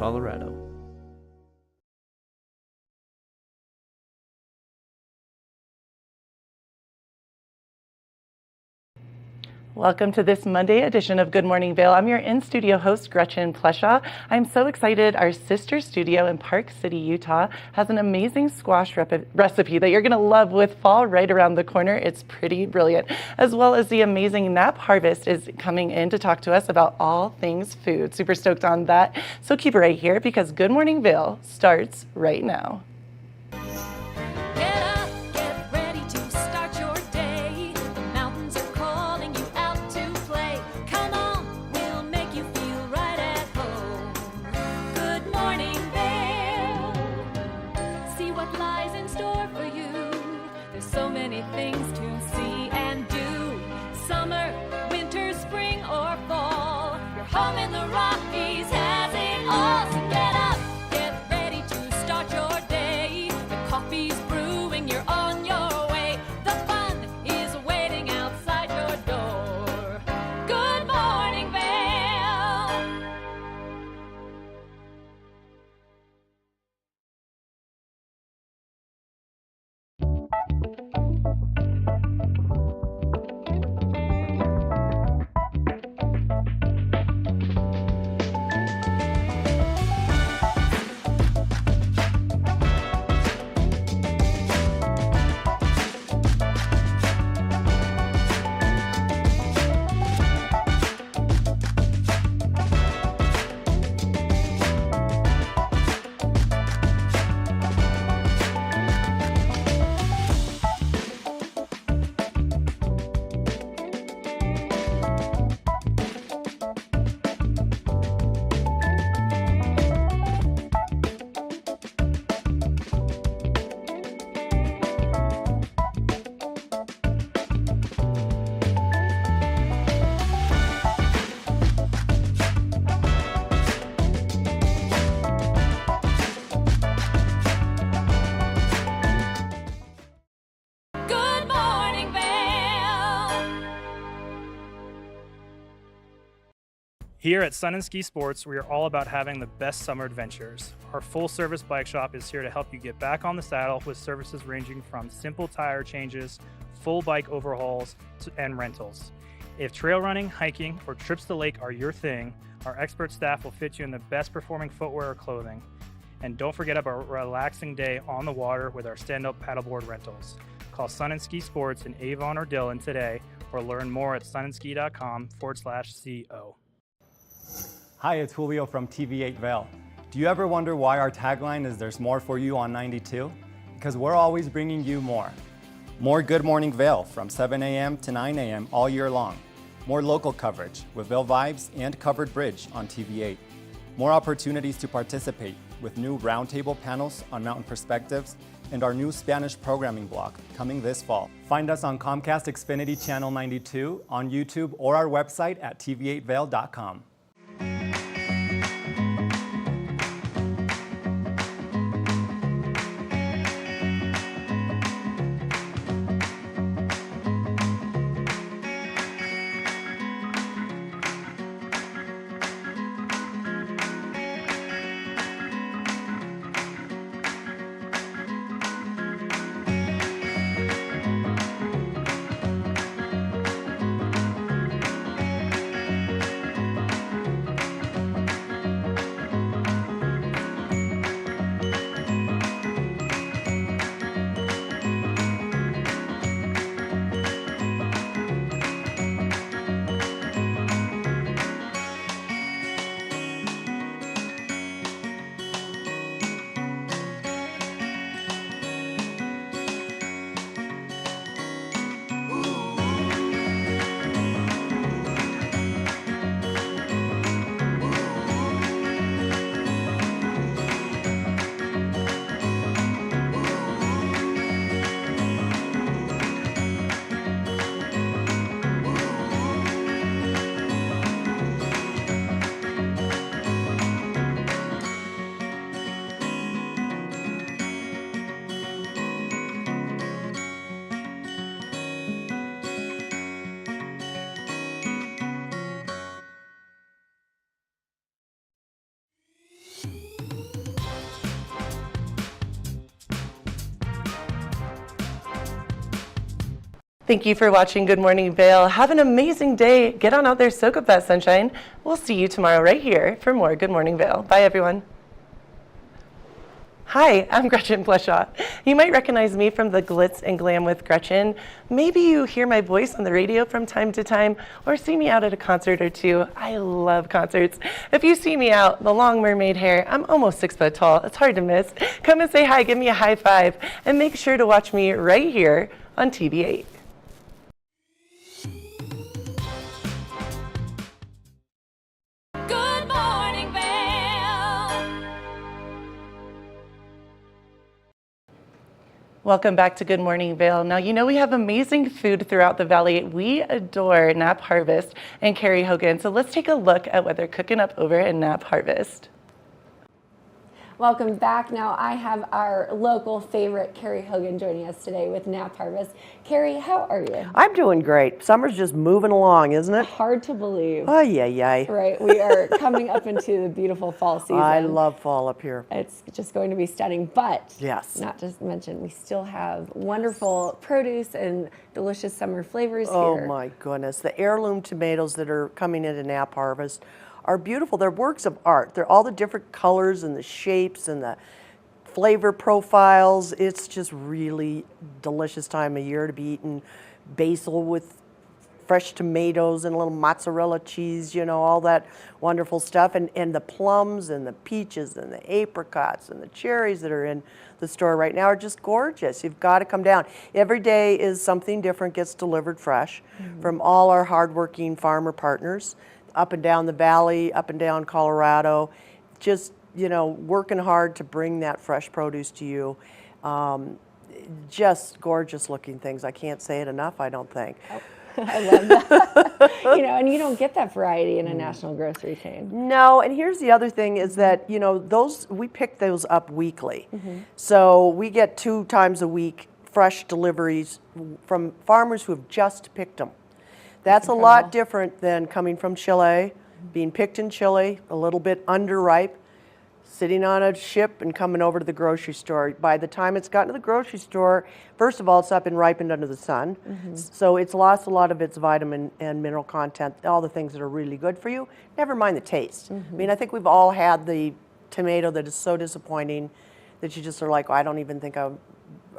Colorado. Welcome to this Monday edition of Good Morning Vail. I'm your in-studio host, Gretchen Pleshaw. I'm so excited. Our sister studio in Park City, Utah has an amazing squash recipe that you're going to love with fall right around the corner. It's pretty brilliant. As well as the amazing Knapp Harvest is coming in to talk to us about all things food. Super stoked on that. So keep it right here because Good Morning Vail starts right now. Here at Sun and Ski Sports, we are all about having the best summer adventures. Our full-service bike shop is here to help you get back on the saddle with services ranging from simple tire changes, full bike overhauls, and rentals. If trail running, hiking, or trips to the lake are your thing, our expert staff will fit you in the best performing footwear or clothing. And don't forget about a relaxing day on the water with our stand-up paddleboard rentals. Call Sun and Ski Sports in Avon or Dillon today or learn more at sunandski.com/CO. Hi, it's Julio from TV8 Vail. Do you ever wonder why our tagline is "There's more for you on 92"? Because we're always bringing you more. More Good Morning Vail from 7 a.m. to 9 a.m. all year long. More local coverage with Vail Vibes and Covered Bridge on TV8. More opportunities to participate with new roundtable panels on mountain perspectives and our new Spanish programming block coming this fall. Find us on Comcast Xfinity Channel 92, on YouTube, or our website at tv8vail.com. Thank you for watching Good Morning Vail. Have an amazing day. Get on out there, soak up that sunshine. We'll see you tomorrow right here for more Good Morning Vail. Bye, everyone. Hi, I'm Gretchen Pleshaw. You might recognize me from the Glitz and Glam with Gretchen. Maybe you hear my voice on the radio from time to time or see me out at a concert or two. I love concerts. If you see me out, the long mermaid hair, I'm almost 6 foot tall. It's hard to miss. Come and say hi, give me a high five, and make sure to watch me right here on TV8. Good morning, Vail. Welcome back to Good Morning Vail. Now, you know we have amazing food throughout the valley. We adore Knapp Harvest and Carrie Hogan. So let's take a look at what they're cooking up over in Knapp Harvest. Welcome back. Now I have our local favorite, Carrie Hogan, joining us today with Knapp Harvest. Carrie, how are you? I'm doing great. Summer's just moving along, isn't it? Hard to believe. Oh, yeah. Right, we are coming up into the beautiful fall season. I love fall up here. It's just going to be stunning, but Yes. not just mention, we still have wonderful produce and delicious summer flavors Oh here. my goodness. The heirloom tomatoes that are coming into Knapp Harvest are beautiful. They're works of art. They're all the different colors and the shapes and the flavor profiles. It's just really delicious time of year to be eating basil with fresh tomatoes and a little mozzarella cheese, you know, all that wonderful stuff. And the plums and the peaches and the apricots and the cherries that are in the store right now are just gorgeous. You've got to come down. Every day is something different gets delivered fresh from all our hardworking farmer partners up and down the valley, up and down Colorado, just, you know, working hard to bring that fresh produce to you. Just gorgeous looking things. I can't say it enough, I don't think. I love that. You know, and you don't get that variety in a national grocery chain. No, and here's the other thing is that, you know, we pick those up weekly. So we get 2 times a week fresh deliveries from farmers who have just picked them. That's a lot different than coming from Chile, being picked in Chile, a little bit underripe, sitting on a ship and coming over to the grocery store. By the time it's gotten to the grocery store, first of all, it's not been ripened under the sun, so it's lost a lot of its vitamin and mineral content, all the things that are really good for you, never mind the taste. I mean, I think we've all had the tomato that is so disappointing that you just are like, well, I don't even think I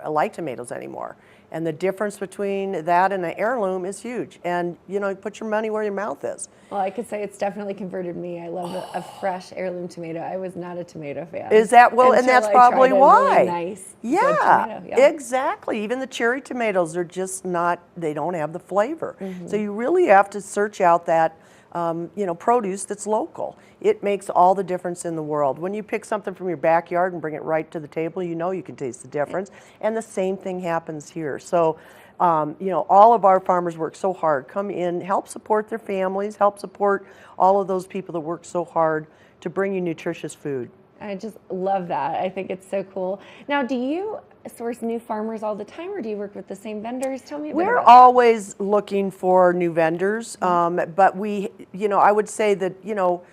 like tomatoes anymore. And the difference between that and an heirloom is huge. And, you know, put your money where your mouth is. Well, I could say it's definitely converted me. I love a fresh heirloom tomato. I was not a tomato fan. Is that, well, and until that's I probably tried a why. really nice, good tomato. Yeah. Exactly. Even the cherry tomatoes are just not, they don't have the flavor. So you really have to search out that, you know, produce that's local. It makes all the difference in the world. When you pick something from your backyard and bring it right to the table, you know you can taste the difference. And the same thing happens here. So, you know, all of our farmers work so hard. Come in, help support their families, help support all of those people that work so hard to bring you nutritious food. I just love that. I think it's so cool. Now, do you source new farmers all the time, or do you work with the same vendors? Tell me a bit We're about that. always looking for new vendors, but we, you know, I would say that, you know,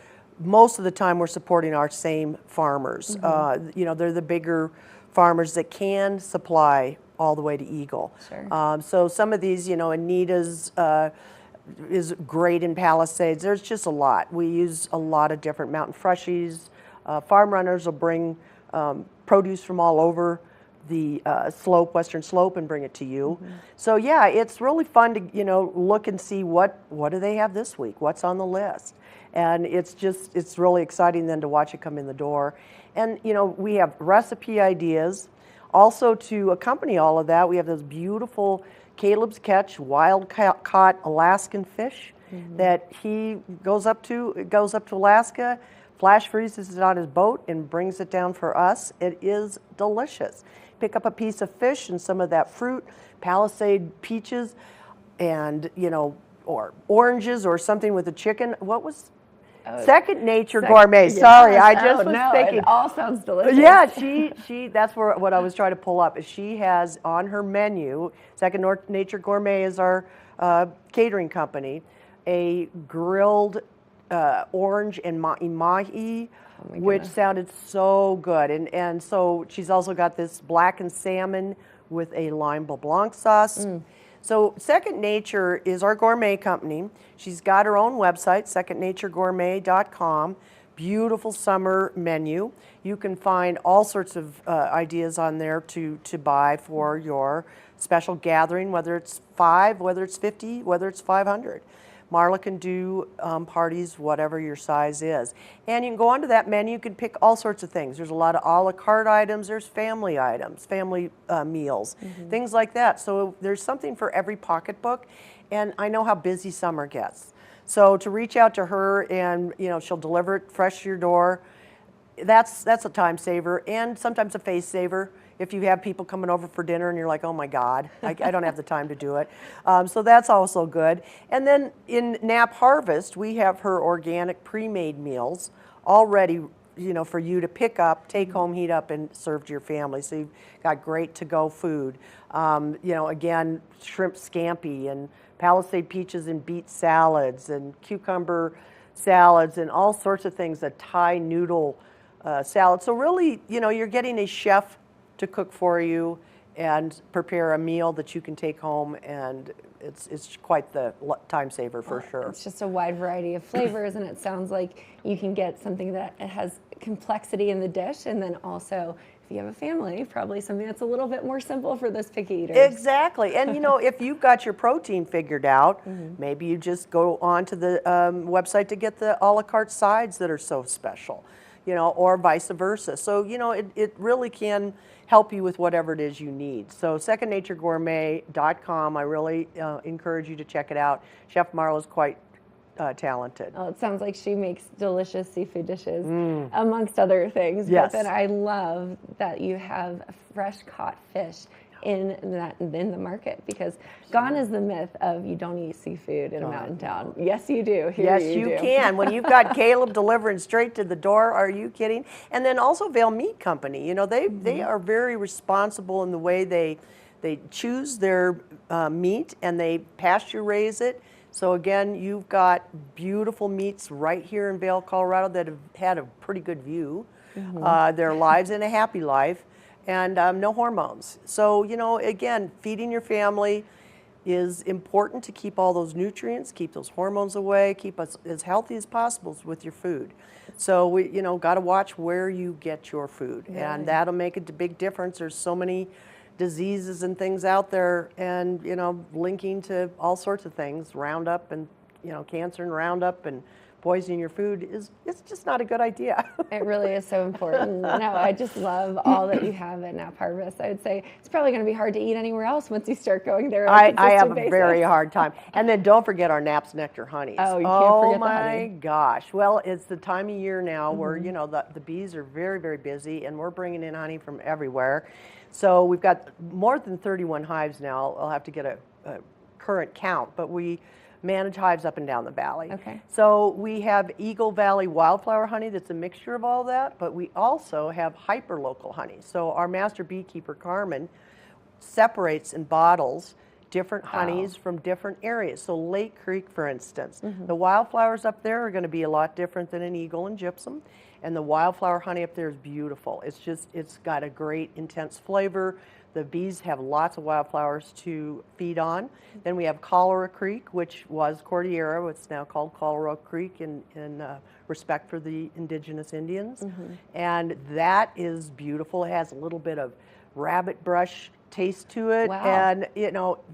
most of the time we're supporting our same farmers. You know, they're the bigger farmers that can supply all the way to Eagle. Sure. So some of these, you know, Anita's is great in Palisades. There's just a lot. We use a lot of different Mountain Freshies. Farm runners will bring produce from all over the slope, Western Slope, and bring it to you. So yeah, it's really fun to, you know, look and see what do they have this week, what's on the list. And it's really exciting then to watch it come in the door. And, you know, we have recipe ideas. Also, to accompany all of that, we have those beautiful Caleb's Catch wild caught Alaskan fish that he goes up to Alaska, flash freezes it on his boat, and brings it down for us. It is delicious. Pick up a piece of fish and some of that fruit, Palisade peaches, and, you know, or oranges or something with a chicken. What was Second Nature Gourmet. Sorry, I just was thinking. It all sounds delicious. Yeah, she. That's what I was trying to pull up. Is she has on her menu. Second Nature Gourmet is our catering company. A grilled orange and mahi, which sounded so good. And so she's also got this blackened salmon with a lime blanc sauce. So Second Nature is our gourmet company. She's got her own website, secondnaturegourmet.com. Beautiful summer menu. You can find all sorts of ideas on there to buy for your special gathering, whether it's 5, whether it's 50, whether it's 500. Marla can do parties, whatever your size is. And you can go onto that menu, you can pick all sorts of things. There's a lot of a la carte items, there's family items, family meals, things like that. So there's something for every pocketbook, and I know how busy summer gets. So to reach out to her and she'll deliver it fresh to your door, that's a time saver and sometimes a face saver. If you have people coming over for dinner and you're like, oh my God, I don't have the time to do it. So that's also good. And then in Knapp Harvest, we have her organic pre-made meals all ready, for you to pick up, take home, heat up, and serve to your family. So you've got great to-go food. Again, shrimp scampi and Palisade peaches and beet salads and cucumber salads and all sorts of things, a Thai noodle salad. So really, you're getting a chef to cook for you and prepare a meal that you can take home, and it's quite the time saver for sure. It's just a wide variety of flavors, and it sounds like you can get something that has complexity in the dish, and then also, if you have a family, probably something that's a little bit more simple for those picky eaters. Exactly. And if you've got your protein figured out, maybe you just go onto the website to get the a la carte sides that are so special, or vice versa. So, it really can help you with whatever it is you need. So secondnaturegourmet.com, I really encourage you to check it out. Chef Marla's quite talented. Oh, it sounds like she makes delicious seafood dishes, amongst other things. Yes. But then I love that you have fresh caught fish in the market, because gone is the myth of you don't eat seafood in a mountain town. Yes, you do. Here Yes, you do. can. When you've got Caleb delivering straight to the door, are you kidding? And then also Vail Meat Company. They are very responsible in the way they choose their meat, and they pasture raise it. So again, you've got beautiful meats right here in Vail, Colorado that have had a pretty good view, their lives and a happy life, and no hormones. So, again, feeding your family is important to keep all those nutrients, keep those hormones away, keep us as healthy as possible with your food. So we, got to watch where you get your food, and that'll make a big difference. There's so many diseases and things out there, and linking to all sorts of things, Roundup and cancer and Roundup and poisoning your food it's just not a good idea. It really is so important. No, I just love all that you have at Knapp Harvest. I would say it's probably going to be hard to eat anywhere else once you start going there. I have a very hard time. And then don't forget our Knapp's Nectar Honeys. Oh, you can't forget the honey. Oh my gosh. Well, it's the time of year now where the bees are very, very busy, and we're bringing in honey from everywhere. So we've got more than 31 hives now. I'll have to get a current count, but we manage hives up and down the valley. Okay. So we have Eagle Valley wildflower honey that's a mixture of all that, but we also have hyperlocal honey. So our master beekeeper, Carmen, separates and bottles different honeys from different areas. So Lake Creek, for instance, the wildflowers up there are going to be a lot different than in Eagle and Gypsum, and the wildflower honey up there is beautiful. It's got a great intense flavor. The bees have lots of wildflowers to feed on. Then we have Cholera Creek, which was Cordillera. It's now called Cholera Creek in respect for the indigenous Indians. And that is beautiful. It has a little bit of rabbit brush taste to it. Wow. And,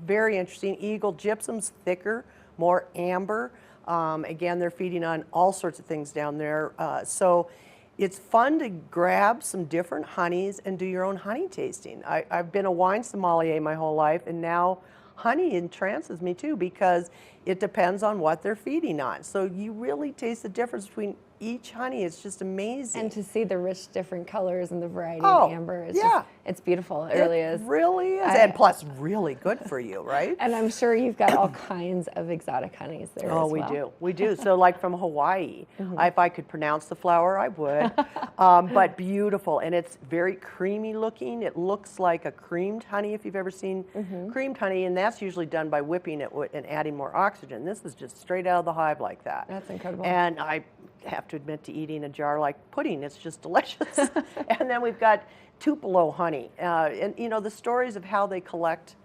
very interesting. Eagle Gypsum's thicker, more amber. Again, they're feeding on all sorts of things down there. So it's fun to grab some different honeys and do your own honey tasting. I've been a wine sommelier my whole life, and now honey entrances me too, because it depends on what they're feeding on. So you really taste the difference between each honey. It's just amazing. And to see the rich different colors and the variety of amber, it's beautiful. It really is. It really is. And plus really good for you, right? And I'm sure you've got all kinds of exotic honeys there as well. Oh, we do. So like from Hawaii, if I could pronounce the flower, I would. But beautiful, and it's very creamy looking. It looks like a creamed honey, if you've ever seen creamed honey, and that's usually done by whipping it and adding more oxygen. This is just straight out of the hive like that. That's incredible. And I have to admit to eating a jar like pudding. It's just delicious. And then we've got Tupelo honey. And the stories of how they collect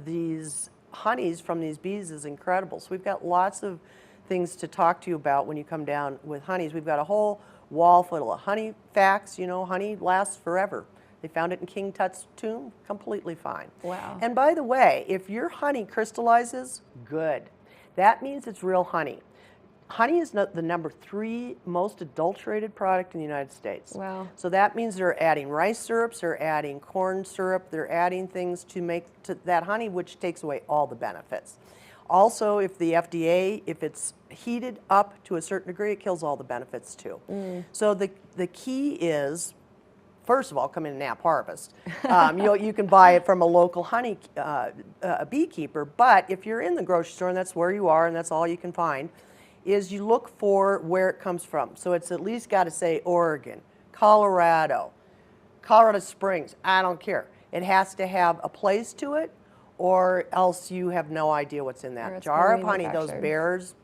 these honeys from these bees is incredible. So we've got lots of things to talk to you about when you come down with honeys. We've got a whole wall full of honey facts. You know, honey lasts forever. They found it in King Tut's tomb, completely fine. Wow. And by the way, if your honey crystallizes, good. That means it's real honey. Honey is the number 3 most adulterated product in the United States. Wow. So that means they're adding rice syrups, they're adding corn syrup, they're adding things to make that honey, which takes away all the benefits. Also, if the FDA, if it's heated up to a certain degree, it kills all the benefits too. So the key is, first of all, come in Knapp Harvest. You can buy it from a local honey beekeeper, but if you're in the grocery store and that's where you are and that's all you can find, is you look for where it comes from. So it's at least got to say Oregon, Colorado Springs, I don't care. It has to have a place to it, or else you have no idea what's in that jar of honey. Those bears,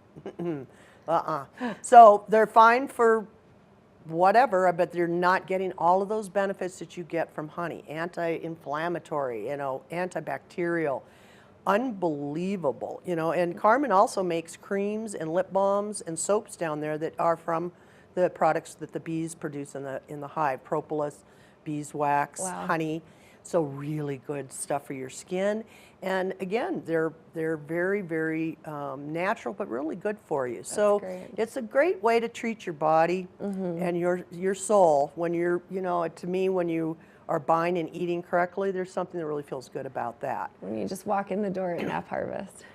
So they're fine for whatever, but they're not getting all of those benefits that you get from honey. Anti-inflammatory, antibacterial, unbelievable, and Carmen also makes creams and lip balms and soaps down there that are from the products that the bees produce in the hive: propolis, beeswax, honey. So really good stuff for your skin. And again, they're very, very natural, but really good for you. So it's a great way to treat your body and your soul when you're, to me, when you are buying and eating correctly, there's something that really feels good about that. When you just walk in the door at Knapp Harvest.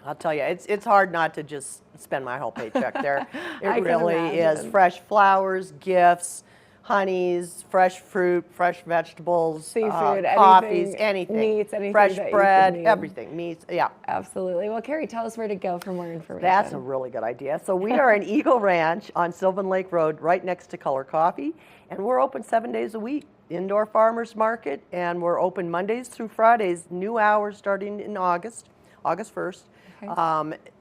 I'll tell you, it's hard not to just spend my whole paycheck there. It really is. Fresh flowers, gifts, honeys, fresh fruit, fresh vegetables, seafood, coffees, anything. Meats, anything. Fresh that bread, you could everything. Meats, yeah. Absolutely. Well, Carrie, tell us where to go for more information. That's a really good idea. So we are in Eagle Ranch on Sylvan Lake Road, right next to Color Coffee, and we're open 7 days a week. Indoor farmers market, and we're open Mondays through Fridays, new hours starting in August 1st,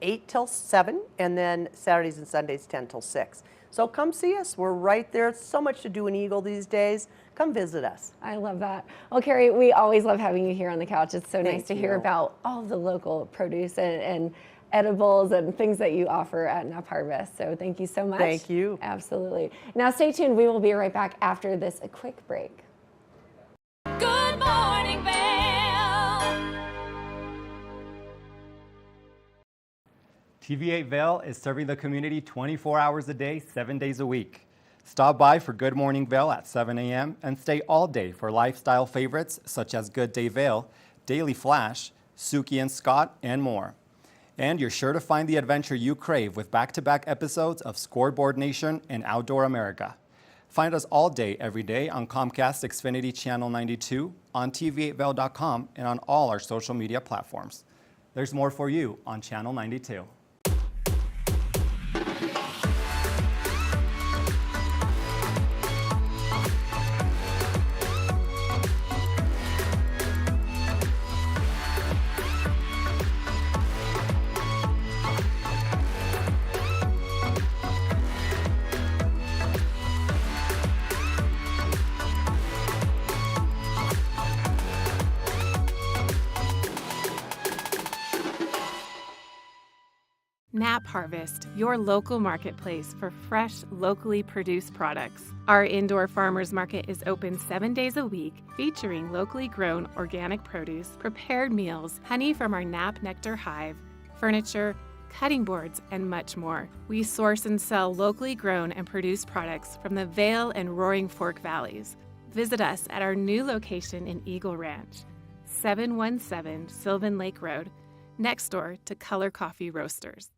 8 till 7, and then Saturdays and Sundays 10 till 6. So come see us. We're right there. So much to do in Eagle these days. Come visit us. I love that. Well, Carrie, we always love having you here on the couch. It's so nice to hear about all the local produce and edibles and things that you offer at Knapp Harvest. So thank you so much. Thank you. Absolutely. Now stay tuned. We will be right back after this quick break. Good morning, Vail. TV8 Vail is serving the community 24 hours a day, 7 days a week. Stop by for Good Morning Vail at 7 a.m. and stay all day for lifestyle favorites such as Good Day Vail, Daily Flash, Suki and Scott, and more. And you're sure to find the adventure you crave with back-to-back episodes of Scoreboard Nation and Outdoor America. Find us all day, every day on Comcast Xfinity Channel 92, on TV8Vail.com, and on all our social media platforms. There's more for you on Channel 92. Knapp Harvest, your local marketplace for fresh, locally produced products. Our indoor farmers market is open 7 days a week, featuring locally grown organic produce, prepared meals, honey from our Knapp Nectar hive, furniture, cutting boards, and much more. We source and sell locally grown and produced products from the Vail and Roaring Fork valleys. Visit us at our new location in Eagle Ranch, 717 Sylvan Lake Road, next door to Color Coffee Roasters.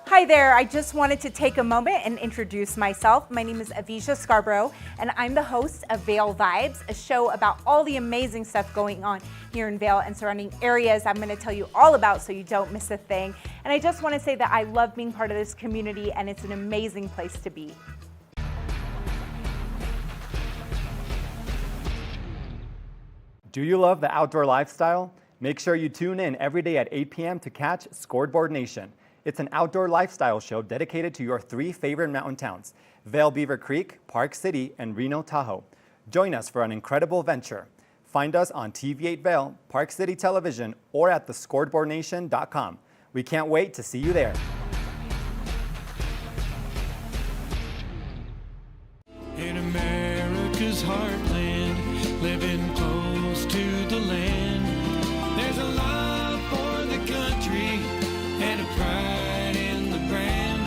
Hi there, I just wanted to take a moment and introduce myself. My name is Avisha Scarborough, and I'm the host of Vail Vibes, a show about all the amazing stuff going on here in Vail and surrounding areas I'm going to tell you all about so you don't miss a thing. And I just want to say that I love being part of this community, and it's an amazing place to be. Do you love the outdoor lifestyle? Make sure you tune in every day at 8 p.m. to catch Scoreboard Nation. It's an outdoor lifestyle show dedicated to your 3 favorite mountain towns, Vail Beaver Creek, Park City, and Reno Tahoe. Join us for an incredible venture. Find us on TV8 Vail, Park City Television, or at thescoreboardnation.com. We can't wait to see you there. In America's heartland, living close to the land, there's a love for the country and a pride in the brand.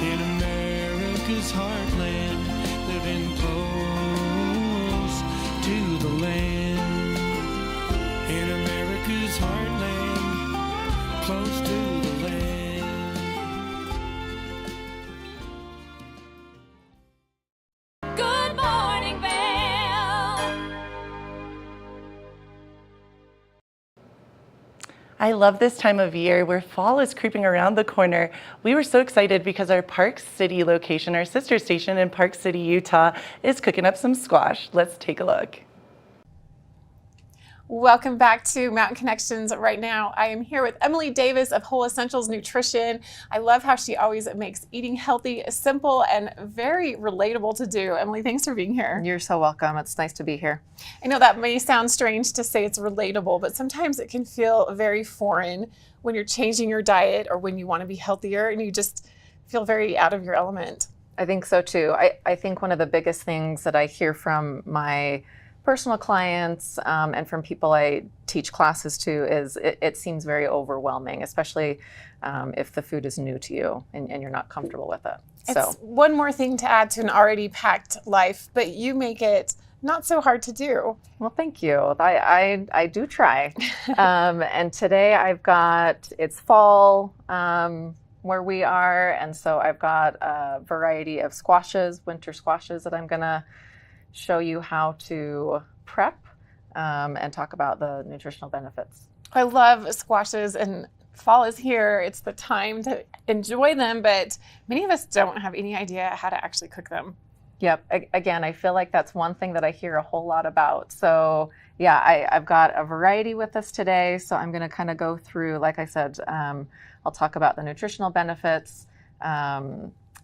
In America's heartland, living close to the land. In America's heartland, close to the land. Good morning, Vail. I love this time of year where fall is creeping around the corner. We were so excited because our Park City location, our sister station in Park City, Utah, is cooking up some squash. Let's take a look. Welcome back to Mountain Connections. Right now, I am here with Emily Davis of Whole Essentials Nutrition. I love how she always makes eating healthy simple and very relatable to do. Emily, thanks for being here. You're so welcome. It's nice to be here. I know that may sound strange to say it's relatable, but sometimes it can feel very foreign when you're changing your diet or when you want to be healthier and you just feel very out of your element. I think so too. I think one of the biggest things that I hear from my personal clients and from people I teach classes to is it seems very overwhelming, especially if the food is new to you and you're not comfortable with it. It's one more thing to add to an already packed life, but you make it not so hard to do. Well, thank you. I do try. And today it's fall where we are, and so I've got a variety of squashes, winter squashes that I'm gonna show you how to prep and talk about the nutritional benefits. I love squashes, and fall is here. It's the time to enjoy them, but many of us don't have any idea how to actually cook them. Yep. Again, I feel like that's one thing that I hear a whole lot about. So yeah, I've got a variety with us today. So I'm going to kind of go through, like I said, I'll talk about the nutritional benefits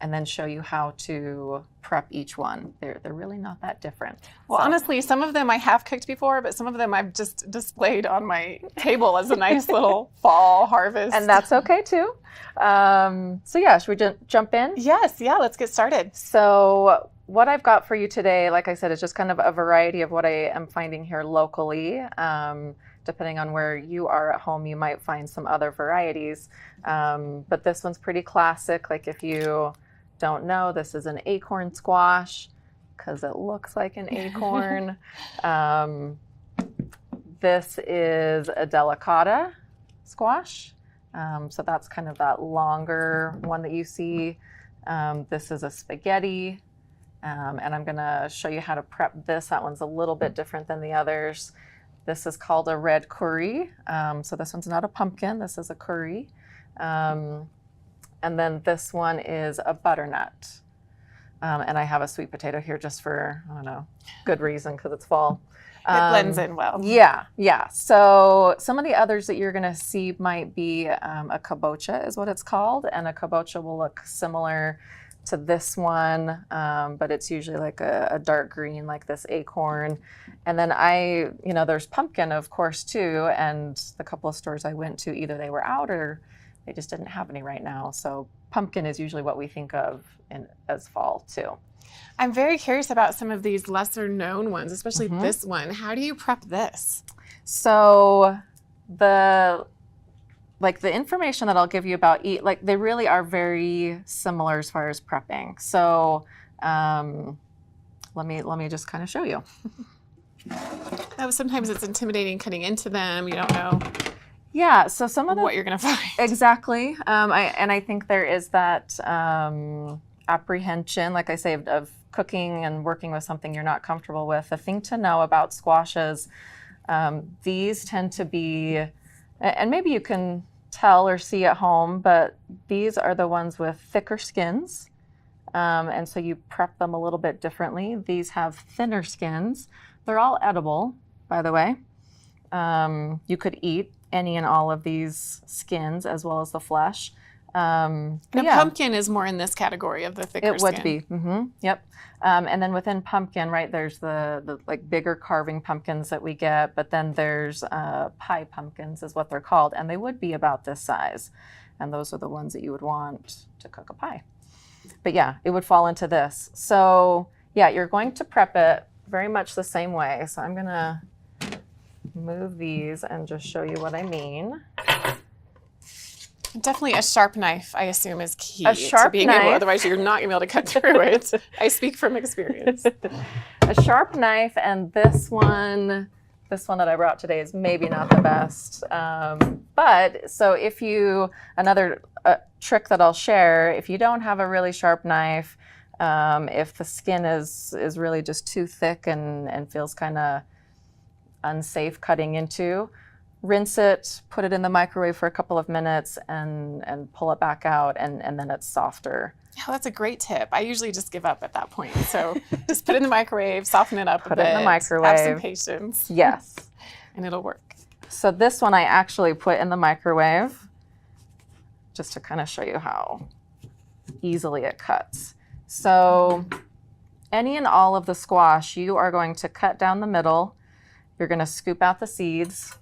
and then show you how to prep each one. They're really not that different. Well, honestly, some of them I have cooked before, but some of them I've just displayed on my table as a nice little fall harvest. And that's okay too. So yeah, should we jump in? Yes, yeah, let's get started. So what I've got for you today, like I said, is just kind of a variety of what I am finding here locally. Depending on where you are at home, you might find some other varieties. But this one's pretty classic. Like if you don't know, this is an acorn squash because it looks like an acorn. This is a delicata squash. So that's kind of that longer one that you see. This is a spaghetti. And I'm gonna show you how to prep this. That one's a little bit different than the others. This is called a red curry. So this one's not a pumpkin, this is a curry. And then this one is a butternut. And I have a sweet potato here just for, I don't know, good reason because it's fall. It blends in well. Yeah. So some of the others that you're gonna see might be a kabocha is what it's called. And a kabocha will look similar to this one, but it's usually like a dark green like this acorn. And then there's pumpkin of course too, and the couple of stores I went to, either they were out or they just didn't have any right now. So pumpkin is usually what we think of as fall too. I'm very curious about some of these lesser known ones, especially this one. How do you prep this? So the information that I'll give you about they really are very similar as far as prepping. So let me just kind of show you. Sometimes it's intimidating cutting into them. You don't know. Yeah, so some of what you're going to find. Exactly. I think there is that apprehension, like I say, of cooking and working with something you're not comfortable with. The thing to know about squashes, these tend to be, and maybe you can tell or see at home, but these are the ones with thicker skins. And so you prep them a little bit differently. These have thinner skins. They're all edible, by the way. You could eat any and all of these skins as well as the flesh. And a pumpkin is more in this category of the thicker It would skin. be. Yep. And then within pumpkin, right, there's the like bigger carving pumpkins that we get, but then there's pie pumpkins is what they're called, and they would be about this size. And those are the ones that you would want to cook a pie. But yeah, it would fall into this. So yeah, you're going to prep it very much the same way. So I'm going to move these and just show you what I mean. Definitely a sharp knife, I assume, is key A sharp to being knife. able, otherwise you're not going to be able to cut through it. I speak from experience. A sharp knife, and this one that I brought today is maybe not the best. But so if you, another trick that I'll share, if you don't have a really sharp knife, if the skin is really just too thick and feels kind of unsafe cutting into, rinse it, put it in the microwave for a couple of minutes, and pull it back out, and then it's softer. Oh, that's a great tip. I usually just give up at that point. So just put it in the microwave, soften it up a bit. Put it in the microwave. Have some patience. Yes. And it'll work. So this one I actually put in the microwave just to kind of show you how easily it cuts. So any and all of the squash, you are going to cut down the middle. You're going to scoop out the seeds.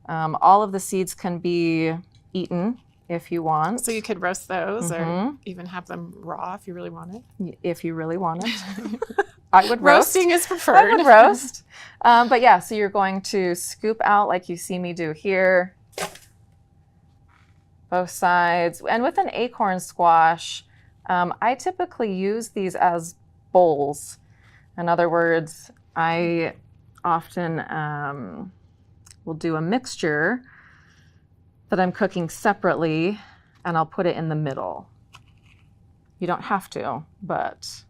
All of the seeds can be eaten if you want. So you could roast those or even have them raw if you really want it. If you really want it. I would roast. Roasting is preferred. I would roast. But yeah, so you're going to scoop out like you see me do here. Both sides. And with an acorn squash, I typically use these as bowls. In other words, I often will do a mixture that I'm cooking separately, and I'll put it in the middle. You don't have to, but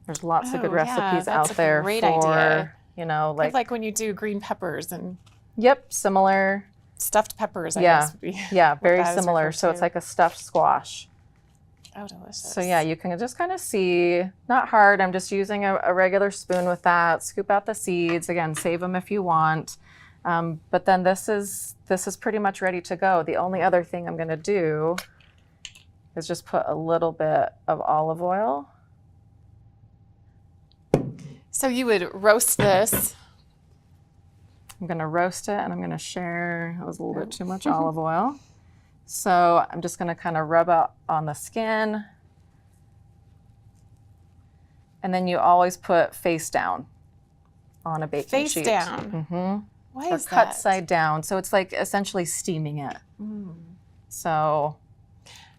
there's lots of good recipes out there great for, idea. you know, like when you do green peppers and Yep, similar. stuffed peppers, I Yeah, guess would be. yeah, very that is similar. referred So it's to. like a stuffed squash. Oh, delicious. So yeah, you can just kind of see, not hard. I'm just using a regular spoon with that. Scoop out the seeds. Again, save them if you want. But then this is pretty much ready to go. The only other thing I'm going to do is just put a little bit of olive oil. So you would roast this. I'm going to roast it, and I'm going to share. That was a little bit too much olive oil. So I'm just going to kind of rub out on the skin. And then you always put face down on a baking Face sheet. down. Mm-hmm. Why Or is cut that? side down. So it's like essentially steaming it. So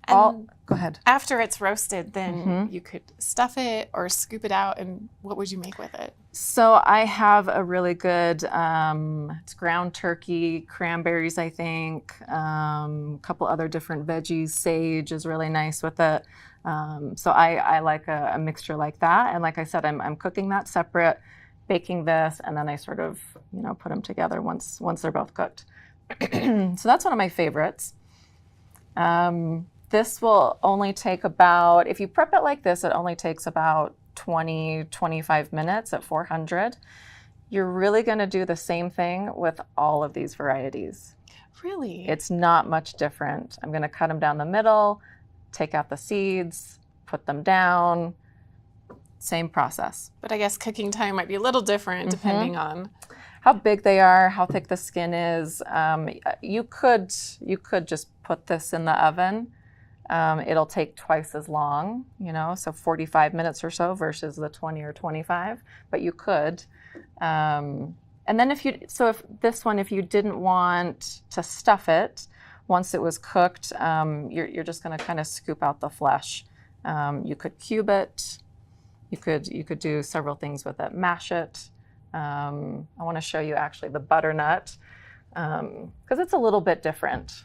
And go ahead. after it's roasted, then you could stuff it or scoop it out, and what would you make with it? So I have a really good, it's ground turkey, cranberries, I think, a couple other different veggies. Sage is really nice with it. So I like a mixture like that. And like I said, I'm cooking that separate, baking this, and then I sort of, put them together once they're both cooked. So that's one of my favorites. This will only take about, if you prep it like this, it only takes about 20, 25 minutes at 400. You're really going to do the same thing with all of these varieties. Really? It's not much different. I'm going to cut them down the middle, take out the seeds, put them down. Same process. But I guess cooking time might be a little different depending on how big they are, how thick the skin is. You could just put this in the oven. It'll take twice as long, so 45 minutes or so versus the 20 or 25, but you could. And then if you didn't want to stuff it, once it was cooked, you're just gonna kind of scoop out the flesh. You could cube it. You could do several things with it. Mash it. I wanna show you actually the butternut, because it's a little bit different.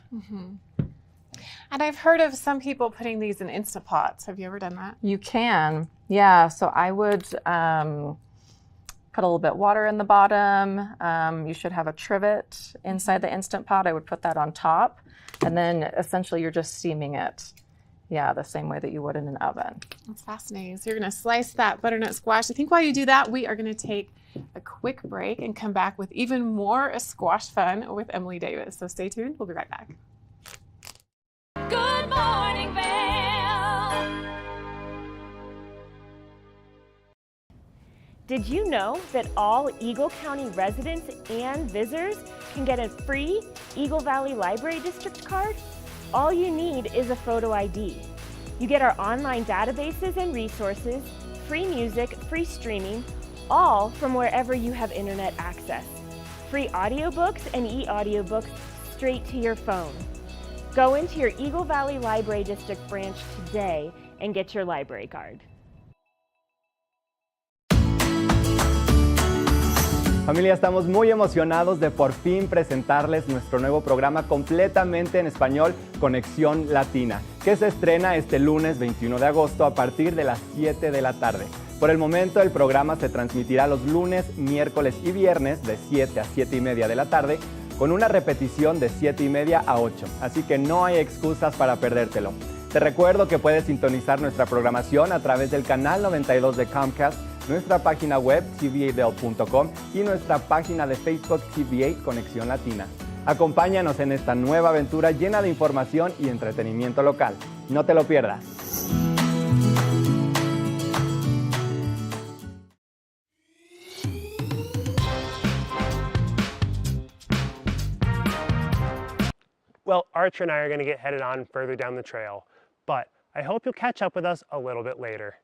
And I've heard of some people putting these in Instant Pots. Have you ever done that? You can, yeah. So I would put a little bit water in the bottom. You should have a trivet inside the Instant Pot. I would put that on top. And then essentially you're just steaming it. Yeah, the same way that you would in an oven. That's fascinating. So you're going to slice that butternut squash. I think while you do that, we are going to take a quick break and come back with even more squash fun with Emily Davis. So stay tuned. We'll be right back. Good morning. Morning Vail. Did you know that all Eagle County residents and visitors can get a free Eagle Valley Library District card? All you need is a photo ID. You get our online databases and resources, free music, free streaming, all from wherever you have internet access. Free audiobooks and e-audiobooks straight to your phone. Go into your Eagle Valley Library District branch today and get your library card. Familia, estamos muy emocionados de por fin presentarles nuestro nuevo programa completamente en español, Conexión Latina, que se estrena este lunes 21 de agosto a partir de las 7 de la tarde. Por el momento, el programa se transmitirá los lunes, miércoles y viernes de 7 a 7 y media de la tarde, con una repetición de 7 y media a 8, así que no hay excusas para perdértelo. Te recuerdo que puedes sintonizar nuestra programación a través del canal 92 de Comcast, nuestra página web tva-vail.com y nuestra página de Facebook TVA Conexión Latina. Acompáñanos en esta nueva aventura llena de información y entretenimiento local. No te lo pierdas. Well, Archer and I are going to get headed on further down the trail, but I hope you'll catch up with us a little bit later.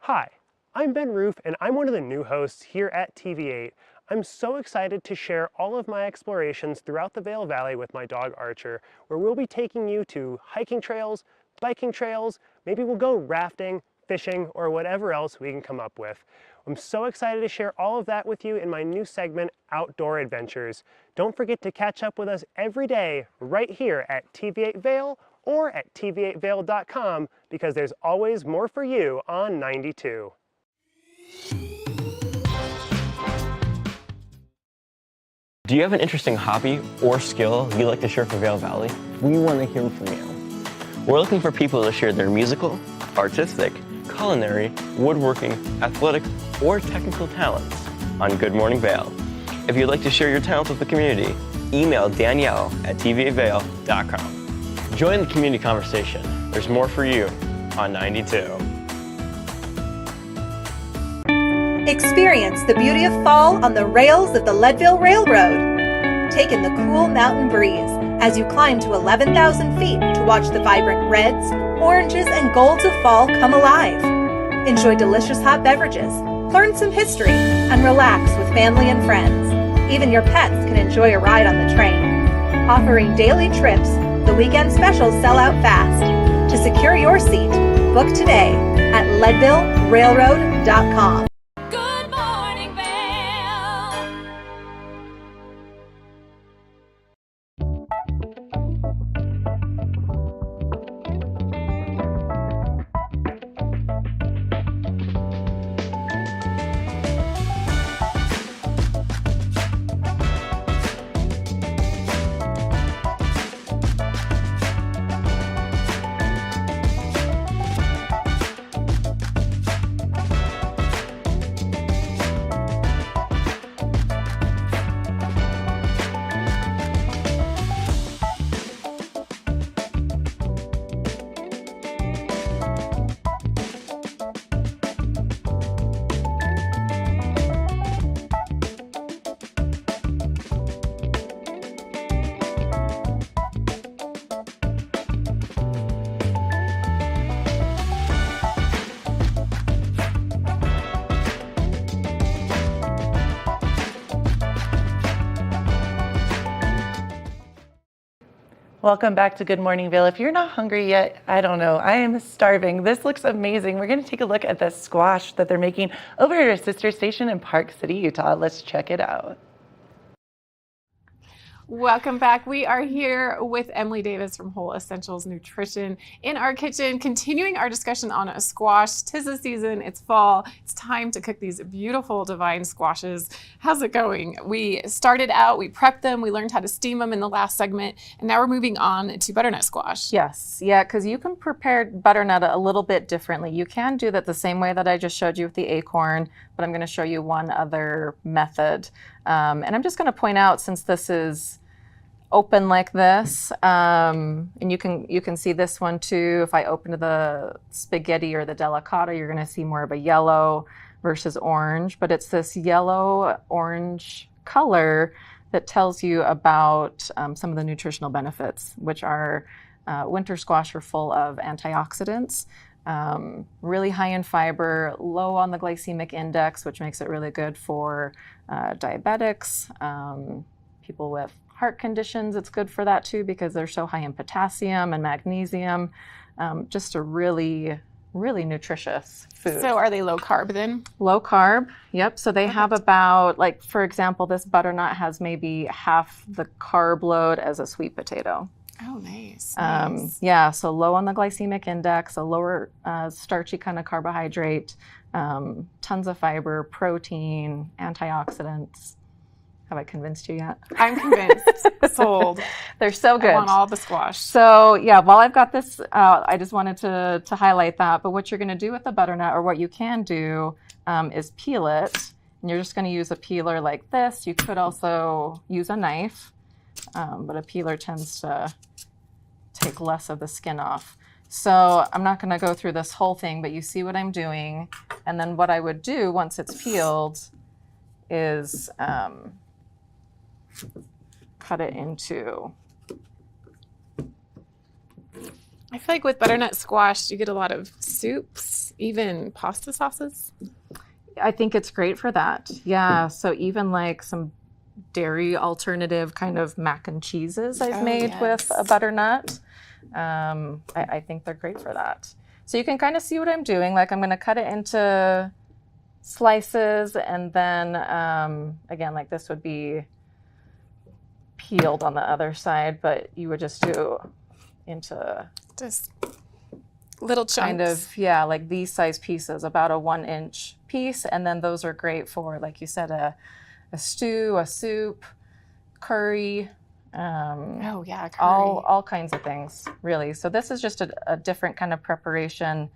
Hi, I'm Ben Roof, and I'm one of the new hosts here at TV8. I'm so excited to share all of my explorations throughout the Vail Valley with my dog Archer, where we'll be taking you to hiking trails, biking trails, maybe we'll go rafting, fishing, or whatever else we can come up with. I'm so excited to share all of that with you in my new segment, Outdoor Adventures. Don't forget to catch up with us every day right here at TV8 Vail or at tva8vail.com, because there's always more for you on 92. Do you have an interesting hobby or skill you'd like to share for Vail Valley? We want to hear from you. We're looking for people to share their musical, artistic, culinary, woodworking, athletic, or technical talents on Good Morning Vail. If you'd like to share your talents with the community, email Danielle at tva8vail.com. Join the community conversation. There's more for you on 92. Experience the beauty of fall on the rails of the Leadville Railroad. Take in the cool mountain breeze as you climb to 11,000 feet to watch the vibrant reds, oranges, and golds of fall come alive. Enjoy delicious hot beverages, learn some history, and relax with family and friends. Even your pets can enjoy a ride on the train. Offering daily trips, the weekend specials sell out fast. To secure your seat, book today at leadvillerailroad.com. Good Morning Vail. Welcome back to Good Morning Vail. If you're not hungry yet, I don't know. I am starving. This looks amazing. We're going to take a look at the squash that they're making over at our sister station in Park City, Utah. Let's check it out. Welcome back. We are here with Emily Davis from Whole Essentials Nutrition in our kitchen, continuing our discussion on a squash. 'Tis the season, it's fall. It's time to cook these beautiful divine squashes. How's it going? We started out, we prepped them, we learned how to steam them in the last segment, and now we're moving on to butternut squash. Yes, yeah, because you can prepare butternut a little bit differently. You can do that the same way that I just showed you with the acorn, but I'm going to show you one other method. And I'm just going to point out, since this is open like this, and you can see this one too. If I open to the spaghetti or the delicata, you're going to see more of a yellow versus orange, but it's this yellow orange color that tells you about some of the nutritional benefits, which are winter squash are full of antioxidants, really high in fiber, low on the glycemic index, which makes it really good for diabetics, people with heart conditions. It's good for that too because they're so high in potassium and magnesium. Just a really nutritious food. So are they low carb then? Low carb, yep. So they have about, like, for example, this butternut has maybe half the carb load as a sweet potato. Oh, nice. Yeah, so low on the glycemic index, a lower starchy kind of carbohydrate, tons of fiber, protein, antioxidants. Have I convinced you yet? I'm convinced. Sold. They're so good. I want all the squash. So yeah, while I've got this out, I just wanted to highlight that. But what you're going to do with the butternut, or what you can do, is peel it. And you're just going to use a peeler like this. You could also use a knife, but a peeler tends to take less of the skin off. So I'm not going to go through this whole thing, but you see what I'm doing. And then what I would do once it's peeled is cut it into. I feel like with butternut squash, you get a lot of soups, even pasta sauces. I think it's great for that. Yeah. So even like some dairy alternative kind of mac and cheeses I've made with a butternut. I think they're great for that. So you can kind of see what I'm doing. Like I'm going to cut it into slices, and then again, like this would be peeled on the other side, but you would just do into just little chunks. Kind of, yeah, like these size pieces, about a 1-inch piece. And then those are great for, like you said, a stew, a soup, curry. Oh yeah, curry. All kinds of things, really. So this is just a different kind of preparation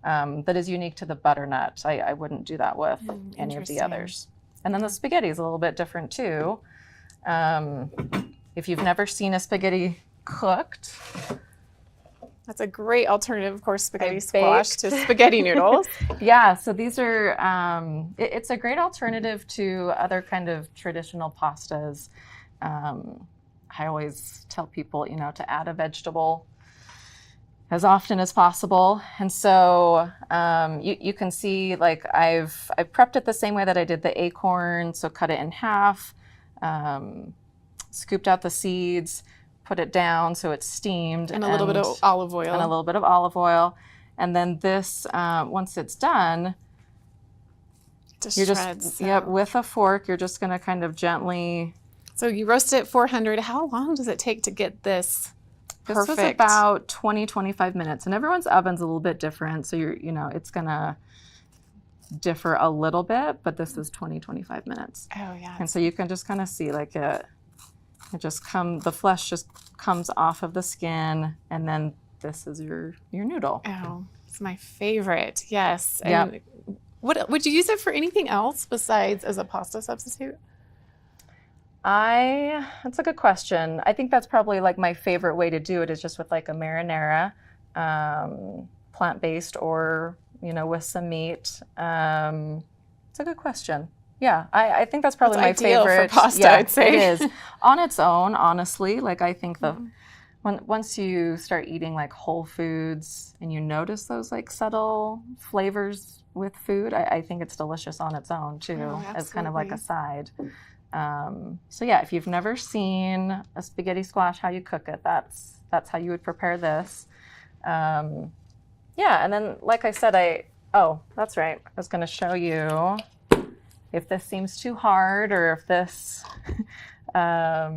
that is unique to the butternut. I wouldn't do that with any of the others. And then the spaghetti is a little bit different too. If you've never seen a spaghetti cooked, that's a great alternative, of course, spaghetti squash to spaghetti noodles. Yeah, so these are, it's a great alternative to other kind of traditional pastas. I always tell people, to add a vegetable as often as possible. And so you can see, like I've prepped it the same way that I did the acorn. So cut it in half, scooped out the seeds, put it down so it's steamed. And a little bit of olive oil. And a little bit of olive oil. And then this, once it's done, with a fork, you're just gonna kind of gently. So you roast it at 400. How long does it take to get this perfect? This was about 20-25 minutes, and everyone's oven's a little bit different, so it's gonna differ a little bit, but this is 20-25 minutes. Oh yeah. And so you can just kind of see, like the flesh just comes off of the skin, and then this is your noodle. Oh, it's my favorite. Yes. Yeah. What would you use it for anything else besides as a pasta substitute? That's a good question. I think that's probably like my favorite way to do it is just with like a marinara, plant-based, or with some meat. It's a good question. Yeah, I think that's probably my favorite for pasta. I'd say it is on its own. Honestly, like I think once you start eating like whole foods and you notice those like subtle flavors with food, I think it's delicious on its own too, as kind of like a side. So yeah, if you've never seen a spaghetti squash, how you cook it, that's how you would prepare this. Yeah, and then like I said, that's right. I was going to show you if this seems too hard, or if this, I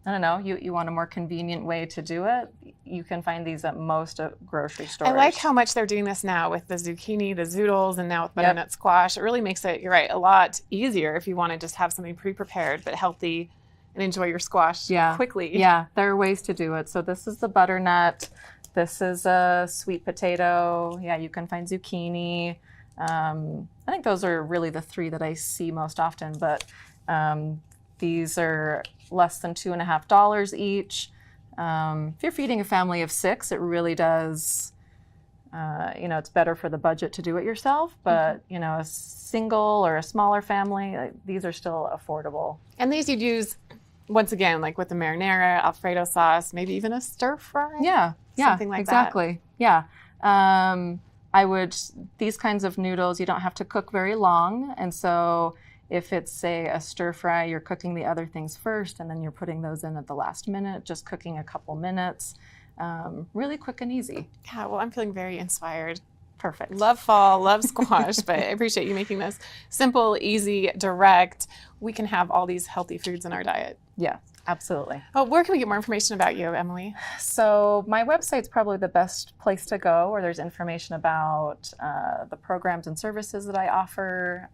don't know, you want a more convenient way to do it, you can find these at most grocery stores. I like how much they're doing this now with the zucchini, the zoodles, and now with butternut squash. It really makes it, you're right, a lot easier if you want to just have something pre-prepared but healthy and enjoy your squash quickly. Yeah, there are ways to do it. So this is the butternut. This is a sweet potato. Yeah, you can find zucchini. I think those are really the three that I see most often, but These are less than $2.50 each. If you're feeding a family of 6, it really does, it's better for the budget to do it yourself, but a single or a smaller family, these are still affordable. And these you'd use, once again, like with the marinara, Alfredo sauce, maybe even a stir fry? Yeah, something like exactly. Yeah. These kinds of noodles, you don't have to cook very long. And so if it's, say, a stir fry, you're cooking the other things first, and then you're putting those in at the last minute, just cooking a couple minutes. Really quick and easy. Yeah, well, I'm feeling very inspired. Perfect. Love fall, love squash, but I appreciate you making this simple, easy, direct. We can have all these healthy foods in our diet. Yeah, absolutely. Well, where can we get more information about you, Emily? So my website's probably the best place to go, where there's information about the programs and services that I offer,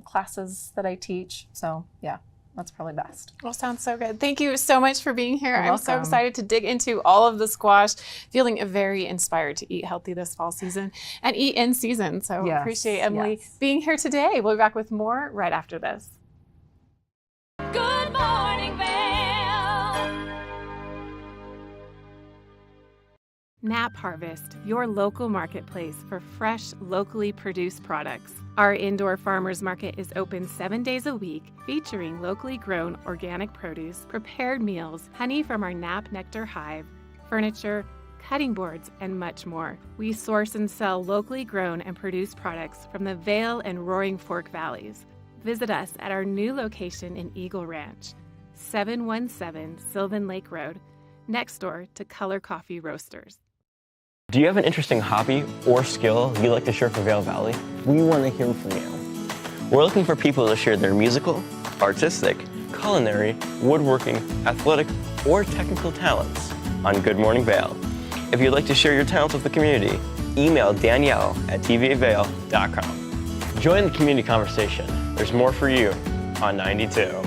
classes that I teach. So yeah, that's probably best. Well, sounds so good. Thank you so much for being here. You're I'm so welcome. excited to dig into all of the squash, feeling very inspired to eat healthy this fall season and eat in season. So Yes, appreciate Emily yes. being here today. We'll be back with more right after this. Good morning, Vail. Knapp Harvest, your local marketplace for fresh, locally produced products. Our indoor farmers market is open 7 days a week, featuring locally grown organic produce, prepared meals, honey from our Knapp Nectar hive, furniture, cutting boards, and much more. We source and sell locally grown and produced products from the Vail and Roaring Fork Valleys. Visit us at our new location in Eagle Ranch, 717 Sylvan Lake Road, next door to Color Coffee Roasters. Do you have an interesting hobby or skill you'd like to share for Vail Valley? We want to hear from you. We're looking for people to share their musical, artistic, culinary, woodworking, athletic, or technical talents on Good Morning Vail. If you'd like to share your talents with the community, email Danielle at tvavail.com. Join the community conversation. There's more for you on 92.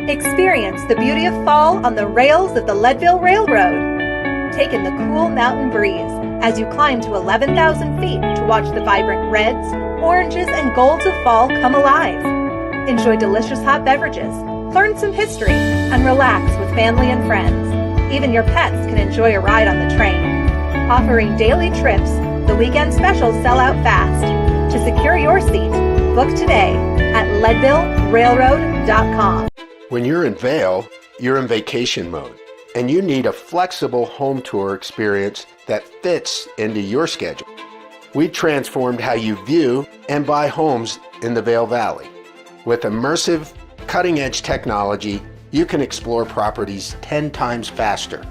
Experience the beauty of fall on the rails of the Leadville Railroad. Take in the cool mountain breeze as you climb to 11,000 feet to watch the vibrant reds, oranges, and golds of fall come alive. Enjoy delicious hot beverages, learn some history, and relax with family and friends. Even your pets can enjoy a ride on the train. Offering daily trips, the weekend specials sell out fast. To secure your seat, book today at leadvillerailroad.com. When you're in Vail, you're in vacation mode, and you need a flexible home tour experience that fits into your schedule. We transformed how you view and buy homes in the Vail Valley. With immersive, cutting-edge technology, you can explore properties 10 times faster.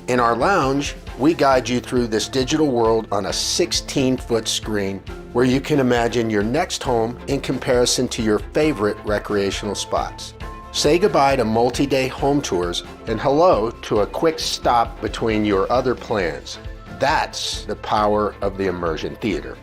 In our lounge, we guide you through this digital world on a 16-foot screen where you can imagine your next home in comparison to your favorite recreational spots. Say goodbye to multi-day home tours and hello to a quick stop between your other plans. That's the power of the immersion theater.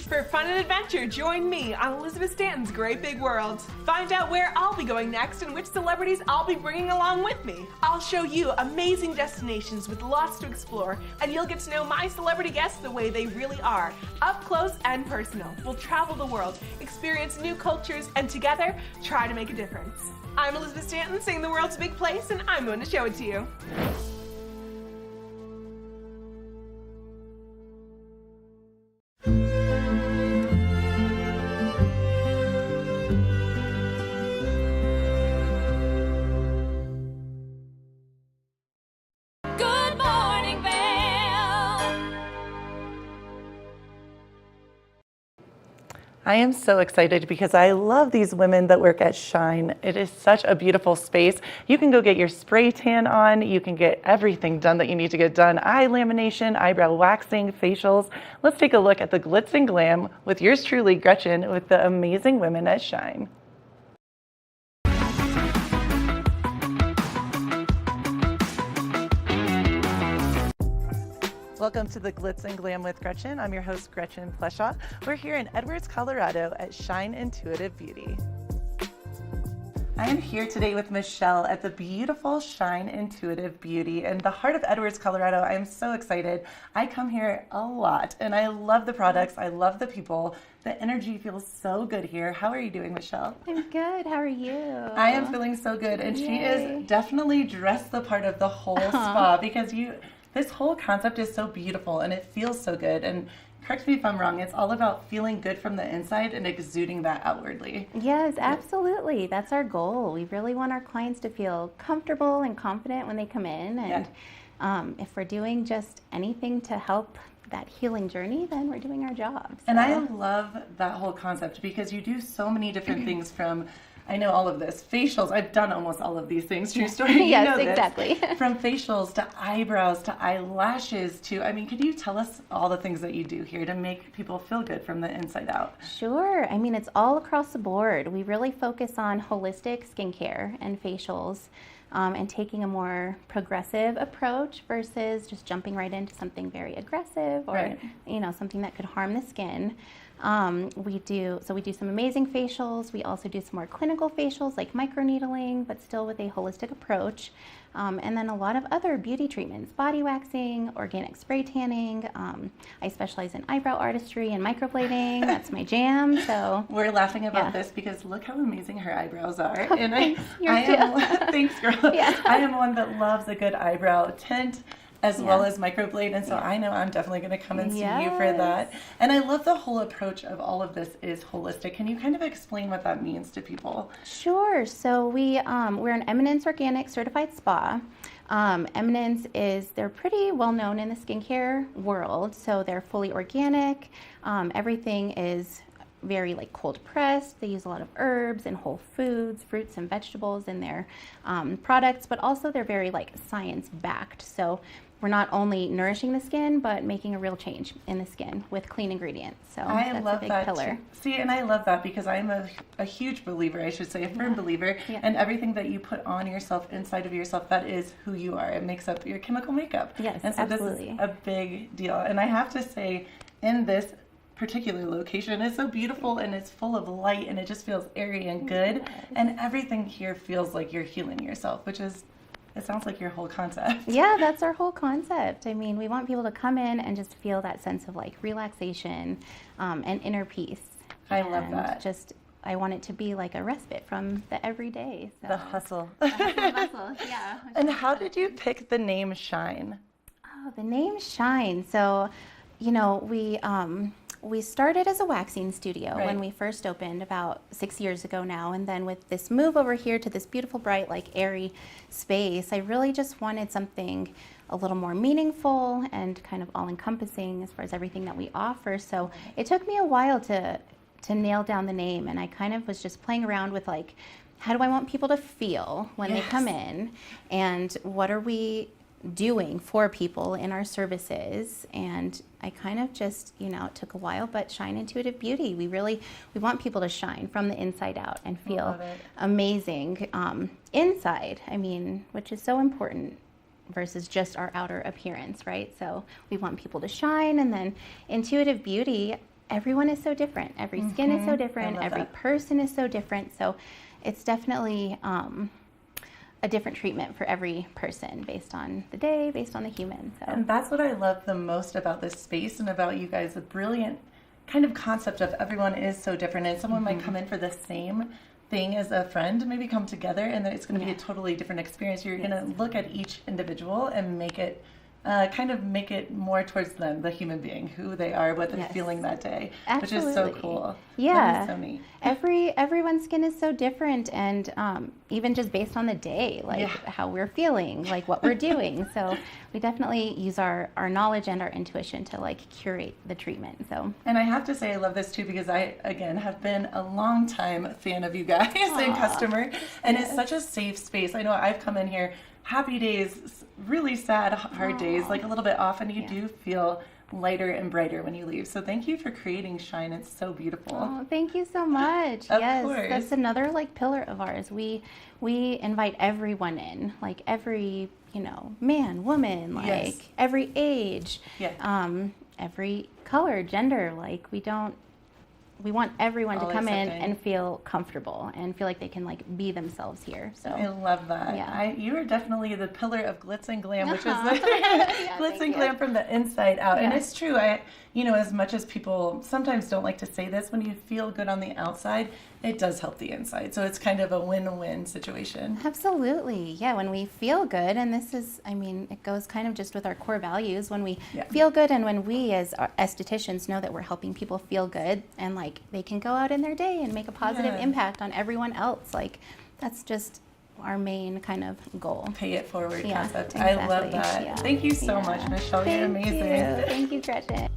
For fun and adventure, join me on Elizabeth Stanton's Great Big World. Find out where I'll be going next and which celebrities I'll be bringing along with me. I'll show you amazing destinations with lots to explore, and you'll get to know my celebrity guests the way they really are, up close and personal. We'll travel the world, experience new cultures, and together, try to make a difference. I'm Elizabeth Stanton, saying the world's a big place, and I'm going to show it to you. Good morning, Vail. I am so excited because I love these women that work at Shine. It is such a beautiful space. You can go get your spray tan on. You can get everything done that you need to get done. Eye lamination, eyebrow waxing, facials. Let's take a look at the Glitz and Glam with yours truly, Gretchen, with the amazing women at Shine. Welcome to the Glitz and Glam with Gretchen. I'm your host, Gretchen Pleshaw. We're here in Edwards, Colorado at Shine Intuitive Beauty. I am here today with Michelle at the beautiful Shine Intuitive Beauty in the heart of Edwards, Colorado. I am so excited. I come here a lot and I love the products. I love the people. The energy feels so good here. How are you doing, Michelle? I'm good. How are you? I am feeling so good. And she is definitely dressed the part of the whole spa because this whole concept is so beautiful and it feels so good. And correct me if I'm wrong, it's all about feeling good from the inside and exuding that outwardly. Yes, absolutely. That's our goal. We really want our clients to feel comfortable and confident when they come in. And if we're doing just anything to help that healing journey, then we're doing our job. So. And I love that whole concept because you do so many different things from, I know all of this, facials. I've done almost all of these things, true story. Yes, exactly. From facials to eyebrows to eyelashes to, I mean, could you tell us all the things that you do here to make people feel good from the inside out? Sure. I mean, it's all across the board. We really focus on holistic skincare and facials. And taking a more progressive approach versus just jumping right into something very aggressive or something that could harm the skin. We do some amazing facials. We also do some more clinical facials like microneedling, but still with a holistic approach. And then a lot of other beauty treatments, body waxing, organic spray tanning. I specialize in eyebrow artistry and microblading. That's my jam. So we're laughing about this because look how amazing her eyebrows are. Oh, And thanks. Thanks, girl. Yeah. I am one that loves a good eyebrow tint as well as microblade, and so I know I'm definitely going to come and see you for that. And I love the whole approach of all of this is holistic. Can you kind of explain what that means to people? Sure. So we're an Eminence Organic certified spa. Eminence they're pretty well known in the skincare world. So they're fully organic. Everything is very cold pressed. They use a lot of herbs and whole foods, fruits and vegetables in their products, but also they're very science backed. So we're not only nourishing the skin, but making a real change in the skin with clean ingredients. So I love a big that pillar. too. See, and I love that because I'm a huge believer, I should say, a firm believer, and everything that you put on yourself, inside of yourself, that is who you are. It makes up your chemical makeup. Yes, and so absolutely. This is a big deal. And I have to say, in this particular location, it's so beautiful and it's full of light and it just feels airy and good. And everything here feels like you're healing yourself, which is, it sounds like your whole concept. Yeah, that's our whole concept. I mean, we want people to come in and just feel that sense of relaxation and inner peace. I love that. I want it to be like a respite from the everyday. So. The hustle. The hustle, yeah. And how did you pick the name Shine? Oh, the name Shine. So, we started as a waxing studio when we first opened about 6 years ago now, and then with this move over here to this beautiful, bright, airy space, I really just wanted something a little more meaningful and kind of all-encompassing as far as everything that we offer. So it took me a while to nail down the name, and I kind of was just playing around with how do I want people to feel when they come in, and what are we doing for people in our services. And I kind of just, it took a while, but Shine Intuitive Beauty. We want people to shine from the inside out and feel amazing inside, which is so important versus just our outer appearance, right? So we want people to shine. And then Intuitive Beauty, everyone is so different. Every skin is so different. Every person is so different. So it's definitely a different treatment for every person based on the day, based on the human. So. And that's what I love the most about this space and about you guys, the brilliant kind of concept of everyone is so different, and someone might come in for the same thing as a friend, maybe come together, and it's going to be a totally different experience. You're going to look at each individual and make it make it more towards them, the human being, who they are, what they're feeling that day, which is so cool. Yeah, that is so neat. Everyone's skin is so different, and even just based on the day, how we're feeling, what we're doing. So we definitely use our knowledge and our intuition to curate the treatment. So. And I have to say I love this too because I, again, have been a long time fan of you guys and customer, and it's such a safe space. I know I've come in here happy days, really sad, hard days, a little bit off, and you do feel lighter and brighter when you leave. So thank you for creating Shine. It's so beautiful. Oh, thank you so much. Yes, course. That's another pillar of ours. We invite everyone in, every man, woman, every age, every color, gender. We don't we want everyone to All come in accepting. and feel comfortable and feel like they can like be themselves here. So I love that. Yeah. You are definitely the pillar of Glitz and Glam, which is Uh-huh. Yeah, Glitz thank and you. Glam from the inside out. And Yeah. it's true. As much as people sometimes don't like to say this, when you feel good on the outside, it does help the inside. So it's kind of a win-win situation. Absolutely. Yeah, when we feel good, and this is, it goes kind of just with our core values, when we Yeah. feel good and when we as estheticians know that we're helping people feel good and like they can go out in their day and make a positive Yeah. impact on everyone else, like that's just our main kind of goal. Pay it forward Yeah, concept. I love exactly. that. Yeah. Thank you so much, Michelle. You're amazing. Thank you, Gretchen.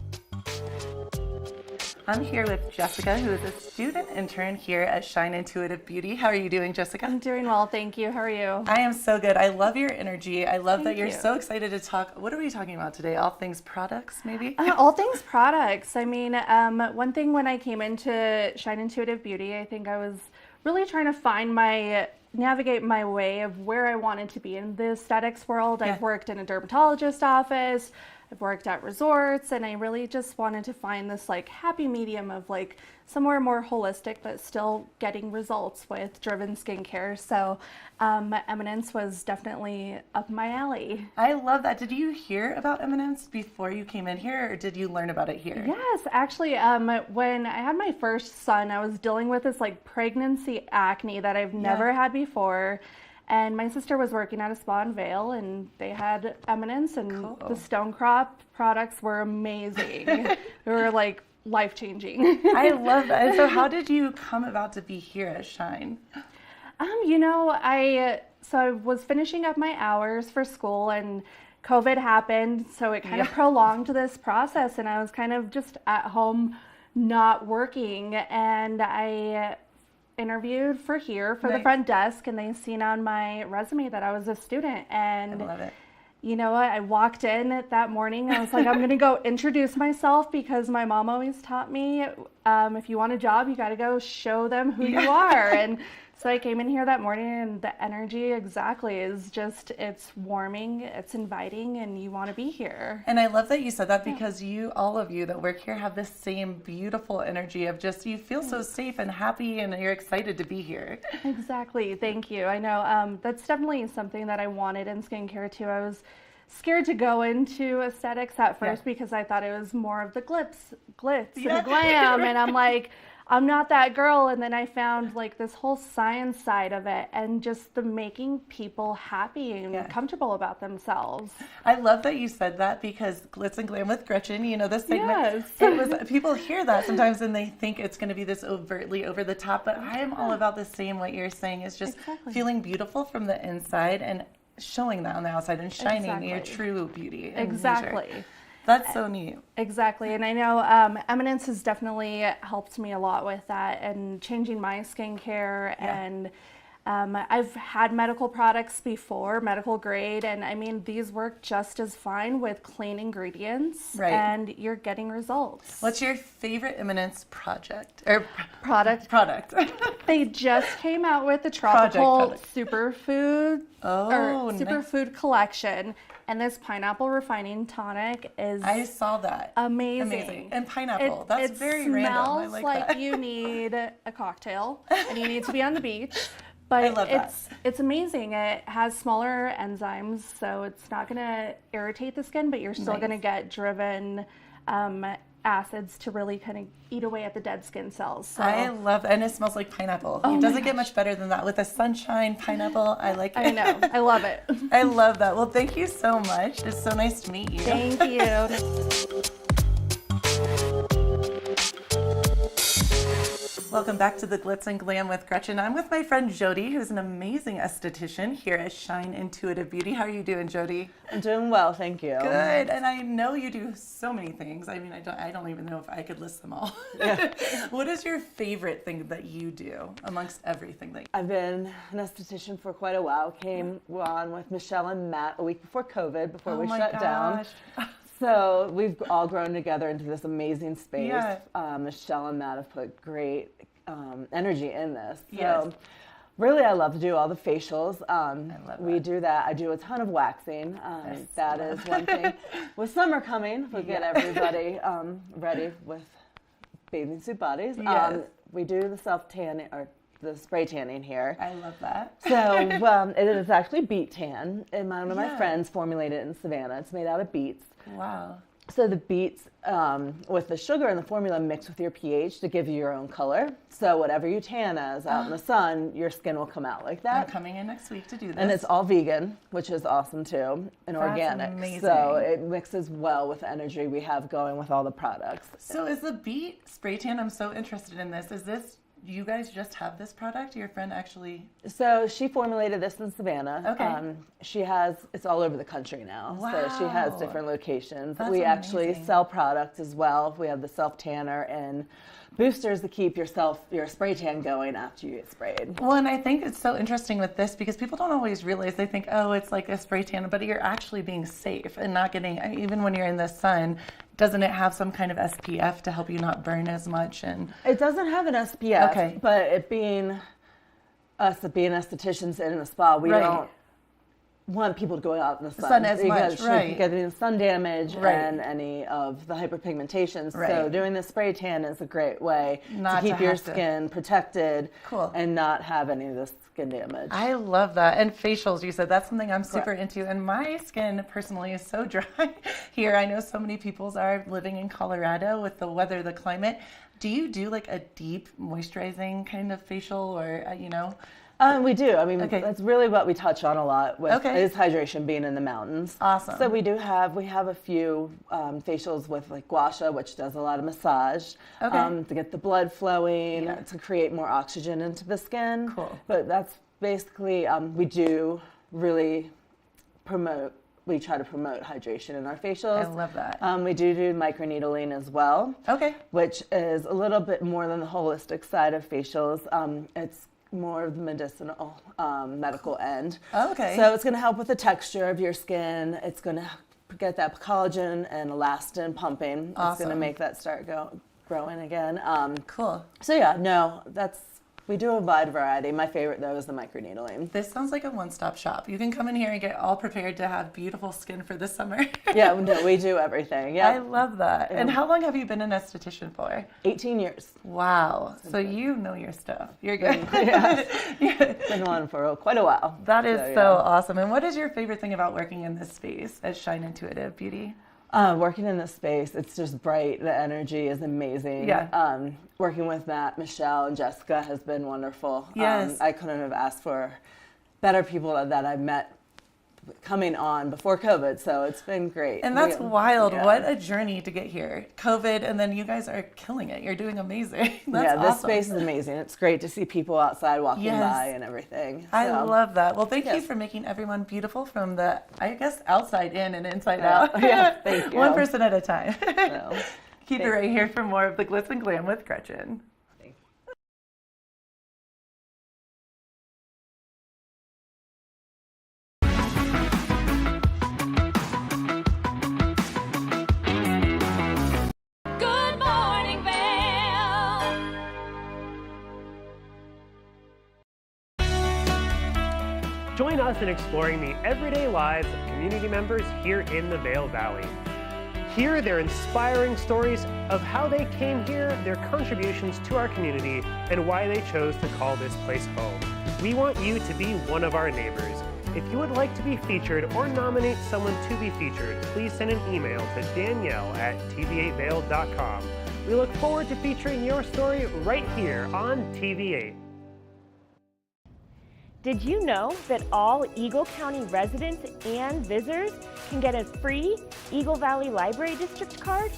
I'm here with Jessica, who is a student intern here at Shine Intuitive Beauty. How are you doing, Jessica? I'm doing well, thank you. How are you? I am so good. I love your energy. I love that Thank you're you. so excited to talk. What are we talking about today? All things products, maybe? All things products. One thing when I came into Shine Intuitive Beauty, I think I was really trying to navigate my way of where I wanted to be in the aesthetics world. I've worked in a dermatologist office, I've worked at resorts, and I really just wanted to find this like happy medium of like somewhere more holistic, but still getting results with driven skincare. So Eminence was definitely up my alley. I love that. Did you hear about Eminence before you came in here, or did you learn about it here? Yes, actually, when I had my first son, I was dealing with this like pregnancy acne that I've never had before. And my sister was working at a spa in Vail, and they had Eminence, and the Stone Crop products were amazing. They were like life-changing. I love that. And so how did you come about to be here at Shine? I was finishing up my hours for school, and COVID happened, so it kind of prolonged this process, and I was kind of just at home not working, and I interviewed for the front desk, and they seen on my resume that I was a student, and I love it. you know what, I walked in that morning, I was like, I'm gonna go introduce myself, because my mom always taught me, if you want a job, you gotta go show them who you are. And so I came in here that morning, and the energy is just, it's warming, it's inviting, and you want to be here. And I love that you said that, because all of you that work here have this same beautiful energy of just, you feel so safe and happy, and you're excited to be here. Exactly, thank you. I know that's definitely something that I wanted in skincare too. I was scared to go into aesthetics at first because I thought it was more of the glitz and glam, and I'm like, I'm not that girl. And then I found like this whole science side of it, and just the making people happy and comfortable about themselves. I love that you said that, because Glitz and Glam with Gretchen, this segment, people hear that sometimes and they think it's going to be this overtly over the top, but I am all about the same, what you're saying is just feeling beautiful from the inside and showing that on the outside and shining your true beauty. Exactly. That's so neat. Exactly. And I know Eminence has definitely helped me a lot with that, and changing my skincare. And I've had medical products before, medical grade, and these work just as fine with clean ingredients, and you're getting results. What's your favorite Eminence project or product? They just came out with the tropical superfood superfood collection. And this pineapple refining tonic is I saw that. Amazing. And pineapple. That's very random. I It like smells that. you need a cocktail and you need to be on the beach. But I love that. It's amazing. It has smaller enzymes, so it's not going to irritate the skin, but you're still going to get driven acids to really kind of eat away at the dead skin cells. So. I love it. And it smells like pineapple. It doesn't get much better than that. With the sunshine pineapple, I like it. I know. I love it. I love that. Well, thank you so much. It's so nice to meet you. Thank you. Welcome back to the Glitz and Glam with Gretchen. I'm with my friend Jody, who's an amazing esthetician here at Shine Intuitive Beauty. How are you doing, Jody? I'm doing well, thank you. Good, and I know you do so many things. I don't even know if I could list them all. Yeah. What is your favorite thing that you do amongst everything that you do? I've been an esthetician for quite a while. Came on with Michelle and Matt a week before COVID, before we shut down. So we've all grown together into this amazing space. Yeah. Michelle and Matt have put great energy in this. So really, I love to do all the facials. We do that. I do a ton of waxing. That is one thing. With summer coming, we'll get everybody ready with bathing suit bodies. Yes. We do the self-tanning, or the spray tanning here. I love that. So it is actually beet tan, and one of my friends formulated it in Savannah. It's made out of beets. Wow. So the beets with the sugar and the formula mix with your pH to give you your own color. So whatever you tan as out in the sun, your skin will come out like that. I'm coming in next week to do this. And it's all vegan, which is awesome too, and organic. Amazing. So it mixes well with the energy we have going with all the products. So is the beet spray tan, I'm so interested in this. Is this, you guys just have this product? Your friend actually? So she formulated this in Savannah. Okay. She has, it's all over the country now. Wow. So she has different locations. That's we actually amazing. sell products as well. We have the self-tanner and boosters to keep your spray tan going after you get sprayed. Well, and I think it's so interesting with this because people don't always realize, they think, oh, it's like a spray tan, but you're actually being safe and not getting, even when you're in the sun, doesn't it have some kind of SPF to help you not burn as much? And it doesn't have an SPF, okay, but it being us being estheticians in a spa, we don't want people to go out in the sun as much, right? Getting sun damage and any of the hyperpigmentation. So doing the spray tan is a great way to keep your skin protected and not have any of this skin damage. I love that. And facials, you said, that's something I'm super into. And my skin personally is so dry here. I know so many people's are living in Colorado with the weather, the climate. Do you do like a deep moisturizing kind of facial, or, you know? We do. I mean, that's really what we touch on a lot with is hydration, being in the mountains. Awesome. So we have a few facials with like gua sha, which does a lot of massage to get the blood flowing, to create more oxygen into the skin. Cool. But that's basically, we do really promote, we try to promote hydration in our facials. I love that. We do microneedling as well. Okay. Which is a little bit more than the holistic side of facials. It's more of the medicinal, medical end. Okay. So it's going to help with the texture of your skin. It's going to get that collagen and elastin pumping. Awesome. It's going to make that start growing again. Cool. So yeah, we do a wide variety. My favorite though is the microneedling. This sounds like a one-stop shop. You can come in here and get all prepared to have beautiful skin for the summer. Yeah, no, we do everything. Yeah. I love that. And how long have you been an esthetician for? 18 years. Wow. So you know your stuff. You're good. Been on for quite a while. That is so awesome. And what is your favorite thing about working in this space as Shine Intuitive Beauty? Working in this space, it's just bright. The energy is amazing. Yeah. Working with Matt, Michelle, and Jessica has been wonderful. Yes. I couldn't have asked for better people that I've met coming on before COVID, so it's been great. And that's wild. Yeah. What a journey to get here. COVID, and then you guys are killing it. You're doing amazing. That's this awesome. space is amazing. It's great to see people outside walking by and everything. So. I love that. Well, thank you for making everyone beautiful from the, I guess, outside in and inside out. Yeah, thank you. One person at a time. Keep it right here for more of the Glitz and Glam with Gretchen. Good morning, Vail. Join us in exploring the everyday lives of community members here in the Vail Valley. Hear their inspiring stories of how they came here, their contributions to our community, and why they chose to call this place home. We want you to be one of our neighbors. If you would like to be featured or nominate someone to be featured, please send an email to Danielle@tv8vail.com. We look forward to featuring your story right here on TV8. Did you know that all Eagle County residents and visitors can get a free Eagle Valley Library District card?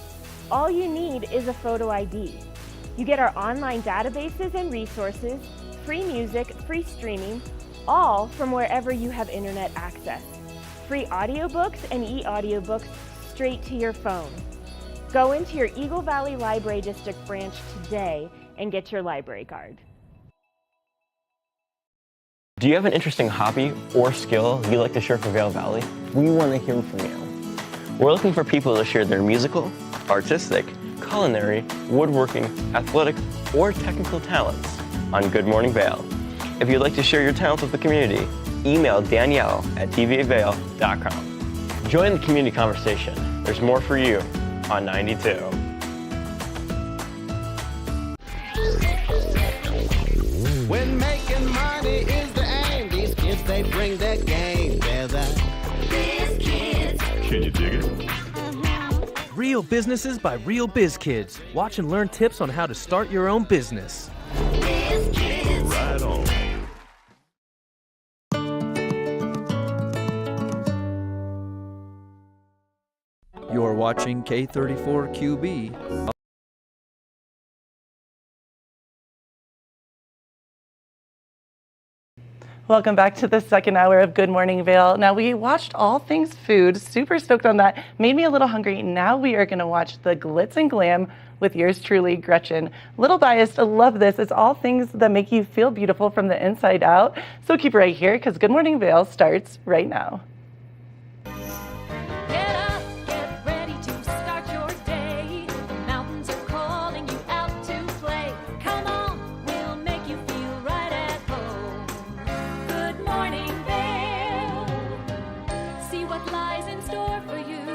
All you need is a photo ID. You get our online databases and resources, free music, free streaming, all from wherever you have internet access. Free audiobooks and e-audiobooks straight to your phone. Go into your Eagle Valley Library District branch today and get your library card. Do you have an interesting hobby or skill you'd like to share for Vail Valley? We want to hear from you. We're looking for people to share their musical, artistic, culinary, woodworking, athletic, or technical talents on Good Morning Vail. If you'd like to share your talents with the community, email Danielle@tv8vail.com. Join the community conversation. There's more for you on 92. boy, bring that gang together. Biz Kids. Can you dig it? Real businesses by real biz kids. Watch and learn tips on how to start your own business. Biz Kids. Right on. You're watching K34QB. Welcome back to the second hour of Good Morning Vail. Now, we watched all things food, super stoked on that, made me a little hungry. Now we are going to watch the Glitz Glam with yours truly, Gretchen. Little biased, I love this. It's all things that make you feel beautiful from the inside out. So keep right here because Good Morning Vail starts right now. Get up, get ready to start your day. The mountains are calling you out to play. Come on, we'll make you feel right at home. Good morning, Vail. See what lies in store for you.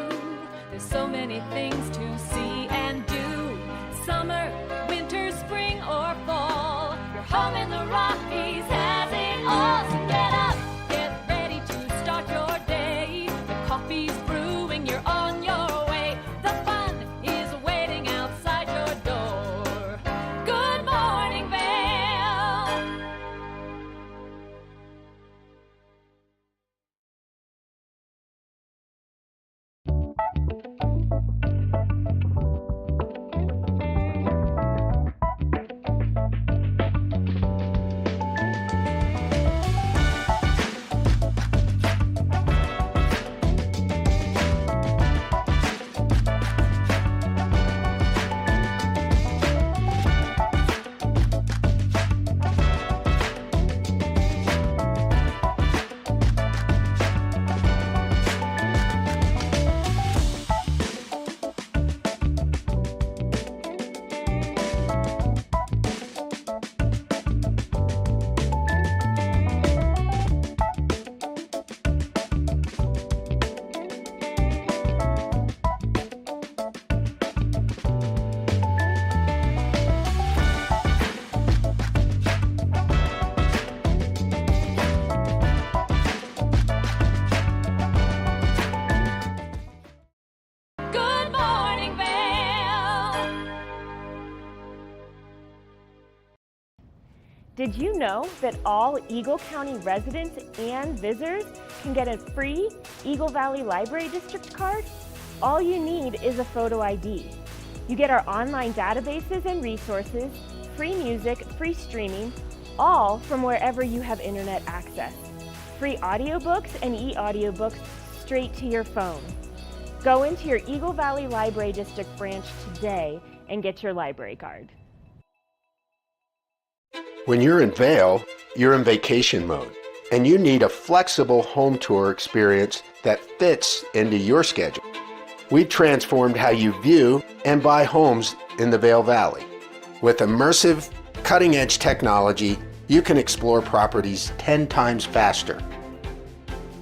There's so many things to see and do. Summer, winter, spring, or fall. Your home in the Rockies has it all. So get up, get ready to start your day. The coffee's brewing, you're on your way. The fun is waiting outside your door. Good morning, Vail. Good morning, Vail. Did you know that all Eagle County residents and visitors can get a free Eagle Valley Library District card? All you need is a photo ID. You get our online databases and resources, free music, free streaming, all from wherever you have internet access. Free audiobooks and e-audiobooks straight to your phone. Go into your Eagle Valley Library District branch today and get your library card. When you're in Vail, you're in vacation mode, and you need a flexible home tour experience that fits into your schedule. We transformed how you view and buy homes in the Vail Valley. With immersive, cutting-edge technology, you can explore properties 10 times faster.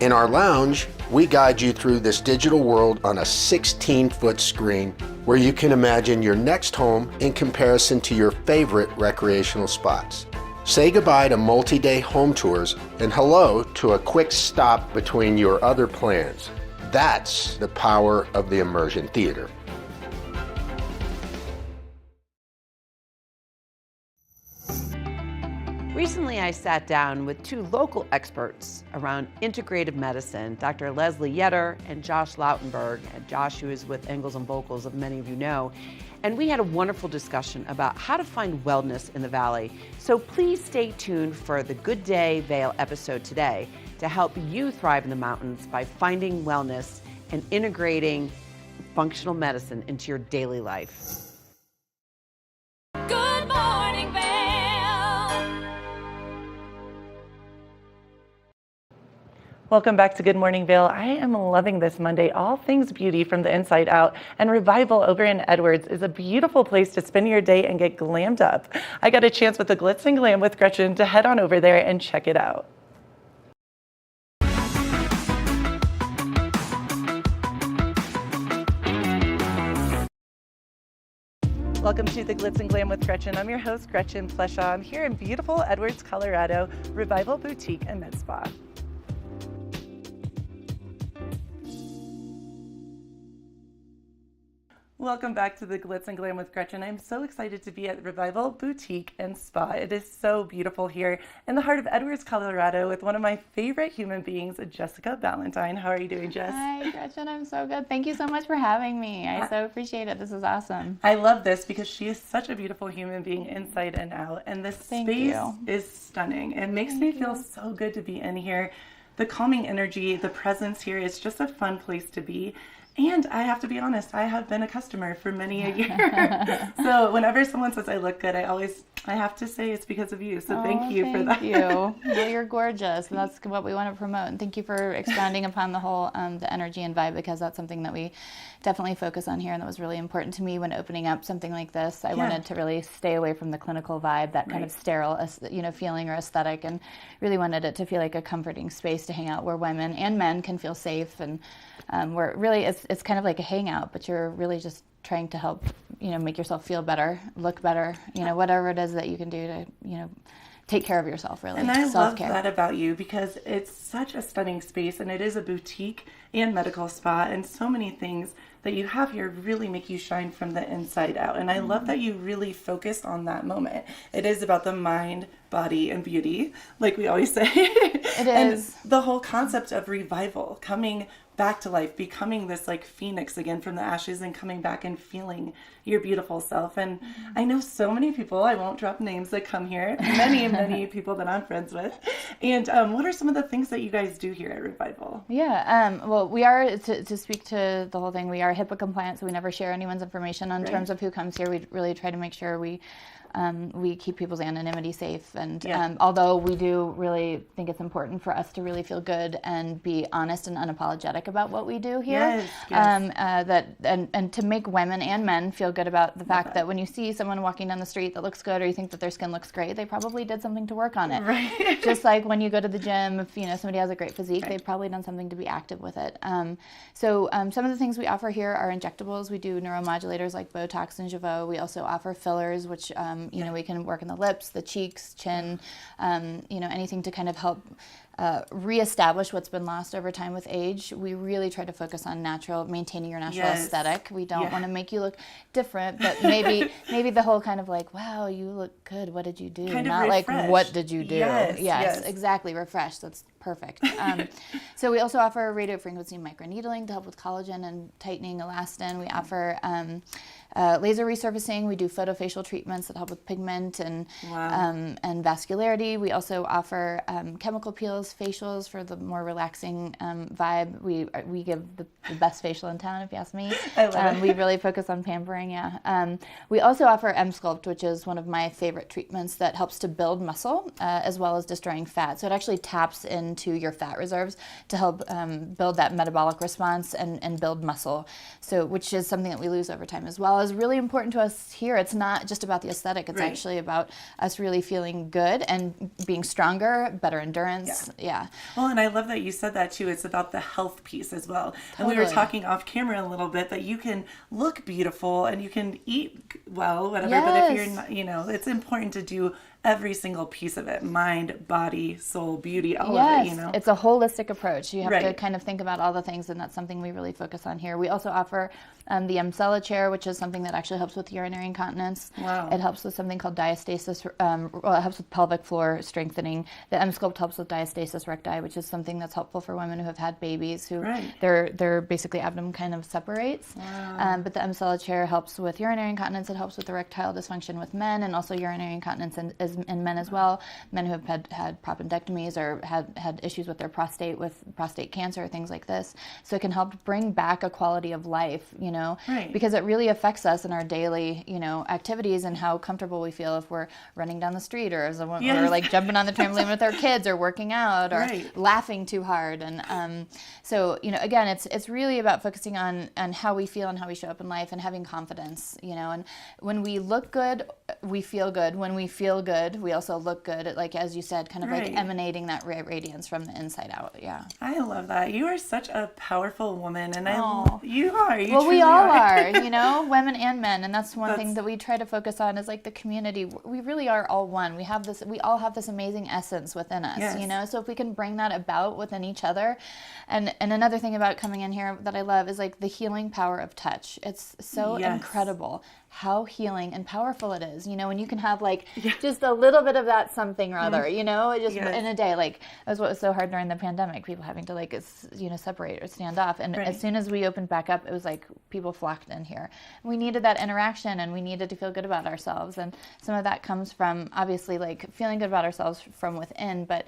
In our lounge, we guide you through this digital world on a 16-foot screen where you can imagine your next home in comparison to your favorite recreational spots. Say goodbye to multi-day home tours and hello to a quick stop between your other plans. That's the power of the immersion theater. Recently, I sat down with two local experts around integrative medicine, Dr. Leslie Yetter and Josh Lautenberg. And Josh, who is with Angles and Vocals, of many of you know. And we had a wonderful discussion about how to find wellness in the Valley. So please stay tuned for the Good Day Vail episode today to help you thrive in the mountains by finding wellness and integrating functional medicine into your daily life. Good morning, Vail. Welcome back to Good Morning Vail. I am loving this Monday. All things beauty from the inside out. And Revival over in Edwards is a beautiful place to spend your day and get glammed up. I got a chance with the Glitz Glam with Gretchen to head on over there and check it out. Welcome to the Glitz Glam with Gretchen. I'm your host, Gretchen Pleshaw. I'm here in beautiful Edwards, Colorado, Revival Boutique and Med Spa. Welcome back to the Glitz and Glam with Gretchen. I'm so excited to be at Revival Boutique and Spa. It is so beautiful here in the heart of Edwards, Colorado, with one of my favorite human beings, Jessica Ballantyne. How are you doing, Jess? Hi, Gretchen. I'm so good. Thank you so much for having me. I so appreciate it. This is awesome. I love this because she is such a beautiful human being inside and out, and this space is stunning. It makes me feel so good to be in here. The calming energy, the presence here, is just a fun place to be. And I have to be honest, I have been a customer for many a year. So whenever someone says I look good, I have to say it's because of you. So thank you for that. Thank you. Well, you're gorgeous. And that's what we want to promote. And thank you for expanding upon the whole the energy and vibe, because that's something that we definitely focus on here. And that was really important to me when opening up something like this. I wanted to really stay away from the clinical vibe, that kind of sterile, feeling or aesthetic, and really wanted it to feel like a comforting space to hang out where women and men can feel safe. And where really it's kind of like a hangout, but you're really just trying to help, make yourself feel better, look better, whatever it is that you can do to, take care of yourself, really. And I love Self-care. that about you, because it's such a stunning space, and it is a boutique and medical spa, and so many things that you have here really make you shine from the inside out. And I love that you really focus on that moment. It is about the mind, body, and beauty, like we always say. It is. And the whole concept of revival, coming back to life, becoming this like phoenix again from the ashes, and coming back and feeling your beautiful self. And I know so many people, I won't drop names, that come here, many people that I'm friends with. And what are some of the things that you guys do here at Revival? Yeah, well, we are, to speak to the whole thing, we are HIPAA compliant, so we never share anyone's information in terms of who comes here. We really try to make sure we keep people's anonymity safe. And although we do really think it's important for us to really feel good and be honest and unapologetic about what we do here, and to make women and men feel good about the fact that when you see someone walking down the street that looks good, or you think that their skin looks great, they probably did something to work on it. Right. Just like when you go to the gym, if somebody has a great physique, they've probably done something to be active with it. So some of the things we offer here are injectables. We do neuromodulators like Botox and Jeuveau. We also offer fillers, which we can work in the lips, the cheeks, chin, anything to kind of help reestablish what's been lost over time with age. We really try to focus on maintaining your natural aesthetic. We don't want to make you look different, but maybe the whole kind of like, wow, you look good, what did you do? Kind Not of like, refresh. what did you do? Yes, Exactly, refresh. That's perfect. So we also offer radio frequency microneedling to help with collagen and tightening elastin. We offer laser resurfacing. We do photofacial treatments that help with pigment and vascularity. We also offer chemical peels, facials for the more relaxing vibe. We give the best facial in town, if you ask me. I love it. We really focus on pampering, we also offer M-Sculpt, which is one of my favorite treatments that helps to build muscle as well as destroying fat. So it actually taps into your fat reserves to help build that metabolic response and build muscle, which is something that we lose over time as well. Is really important to us here. It's not just about the aesthetic. It's actually about us really feeling good and being stronger, better endurance. Yeah. Well, and I love that you said that too. It's about the health piece as well. And we were talking off camera a little bit that you can look beautiful and you can eat well, whatever. But if you're not, it's important to do every single piece of it: mind, body, soul, beauty, all of it, It's a holistic approach. You have to kind of think about all the things, and that's something we really focus on here. We also offer the Emcella chair, which is something that actually helps with urinary incontinence. Wow. It helps with something called diastasis, it helps with pelvic floor strengthening. The M-Sculpt helps with diastasis recti, which is something that's helpful for women who have had babies, who their basically abdomen kind of separates. Wow. But the Emcella chair helps with urinary incontinence. It helps with erectile dysfunction with men, and also urinary incontinence in men as well. Men who have had propendectomies or had issues with their prostate, with prostate cancer, things like this. So it can help bring back a quality of life, because it really affects us in our daily, activities and how comfortable we feel if we're running down the street, or or like jumping on the trampoline with our kids, or working out, or laughing too hard. And so again, it's really about focusing on how we feel and how we show up in life, and having confidence. And when we look good, we feel good. When we feel good, good. We also look good, like as you said, kind of like emanating that radiance from the inside out. Yeah. I love that. You are such a powerful woman, and you well, we all are, you know, women and men, and that's one thing that we try to focus on is like the community. We really are all one. We all have this amazing essence within us, you know. So if we can bring that about within each other, and another thing about coming in here that I love is like the healing power of touch. It's so incredible how healing and powerful it is, you know, when you can have like just a little bit of that something or other, you know, just in a day. Like that's what was so hard during the pandemic, people having to like, you know, separate or stand off. And as soon as we opened back up, it was like people flocked in here. We needed that interaction, and we needed to feel good about ourselves. And some of that comes from obviously like feeling good about ourselves from within, but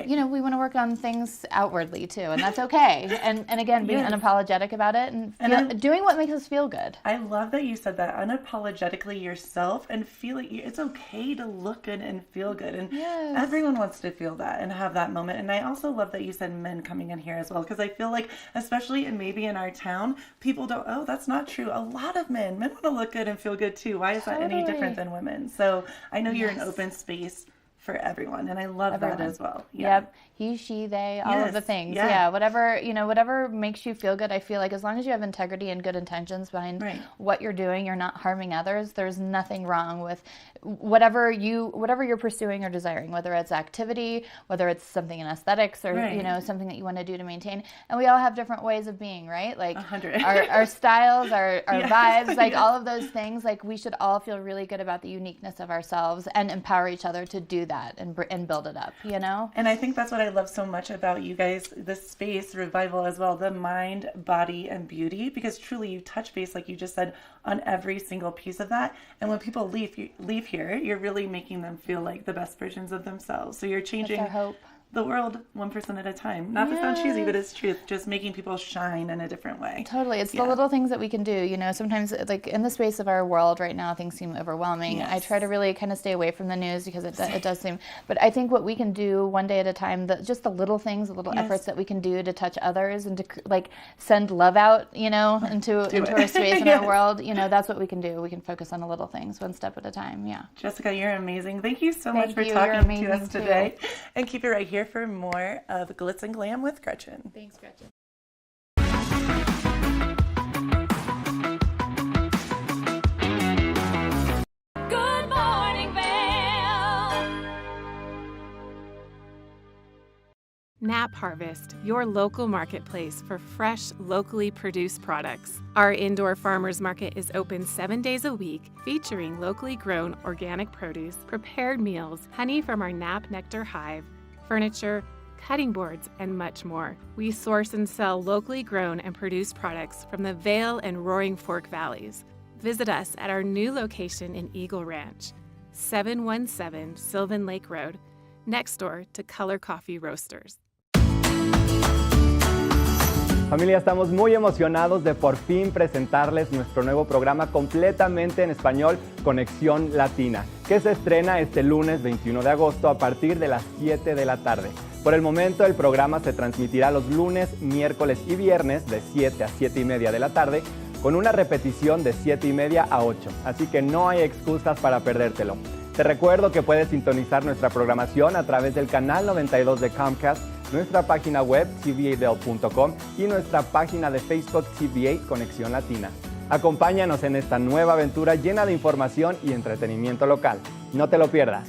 you know, we want to work on things outwardly too, and that's okay. And again, being unapologetic about it and doing what makes us feel good. I love that you said that, unapologetically yourself, and feeling it's okay to look good and feel good, and everyone wants to feel that and have that moment. And I also love that you said men coming in here as well, because I feel like especially maybe in our town, people don't, that's not true. A lot of men want to look good and feel good too. Why is that any different than women? So I know you're an open space for everyone, and I love that as well. Yep. He, she, they, all of the things. Yeah. Whatever, you know, whatever makes you feel good. I feel like as long as you have integrity and good intentions behind what you're doing, you're not harming others. There's nothing wrong with whatever you're pursuing or desiring, whether it's activity, whether it's something in aesthetics, or you know, something that you want to do to maintain. And we all have different ways of being, right? Like our styles, our vibes, like all of those things. Like we should all feel really good about the uniqueness of ourselves and empower each other to do that and build it up, you know? And I think that's what I love so much about you guys, this space, Revival as well, the mind, body, and beauty, because truly you touch base, like you just said, on every single piece of that. And when people leave here, you're really making them feel like the best versions of themselves. So you're changing the world one person at a time. Not to sound cheesy, but it's truth. Just making people shine in a different way. Totally. It's the little things that we can do. You know, sometimes like in the space of our world right now, things seem overwhelming. I try to really kind of stay away from the news because it does seem, but I think what we can do one day at a time, just the little things, the little efforts that we can do to touch others and to like send love out, you know, into our space in our world, you know, that's what we can do. We can focus on the little things one step at a time. Yeah. Jessica, you're amazing. Thank you so much for talking to us today. And keep it right here for more of Glitz and Glam with Gretchen. Thanks, Gretchen. Good morning, Vail. Knapp Harvest, your local marketplace for fresh, locally produced products. Our indoor farmers market is open 7 days a week, featuring locally grown organic produce, prepared meals, honey from our Knapp Nectar Hive, furniture, cutting boards, and much more. We source and sell locally grown and produced products from the Vail and Roaring Fork Valleys. Visit us at our new location in Eagle Ranch, 717 Sylvan Lake Road, next door to Color Coffee Roasters. Familia, estamos muy emocionados de por fin presentarles nuestro nuevo programa completamente en español, Conexión Latina, que se estrena este lunes 21 de agosto a partir de las 7 de la tarde. Por el momento, el programa se transmitirá los lunes, miércoles y viernes de 7 a 7 y media de la tarde, con una repetición de 7 y media a 8, así que no hay excusas para perdértelo. Te recuerdo que puedes sintonizar nuestra programación a través del canal 92 de Comcast, nuestra página web tv8vail.com y nuestra página de Facebook TV8 Conexión Latina. Acompáñanos en esta nueva aventura llena de información y entretenimiento local. No te lo pierdas.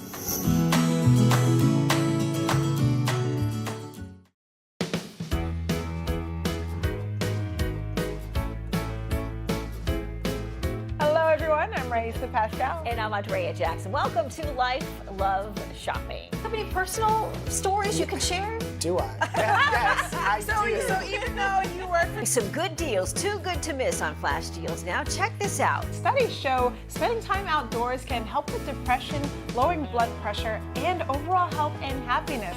Pascal. And I'm Andrea Jackson. Welcome to Life, Love, Shopping. Have any personal stories you can share? Do I? Yes, I do. So even though you work for some good deals, too good to miss on flash deals now, check this out. Studies show spending time outdoors can help with depression, lowering blood pressure, and overall health and happiness.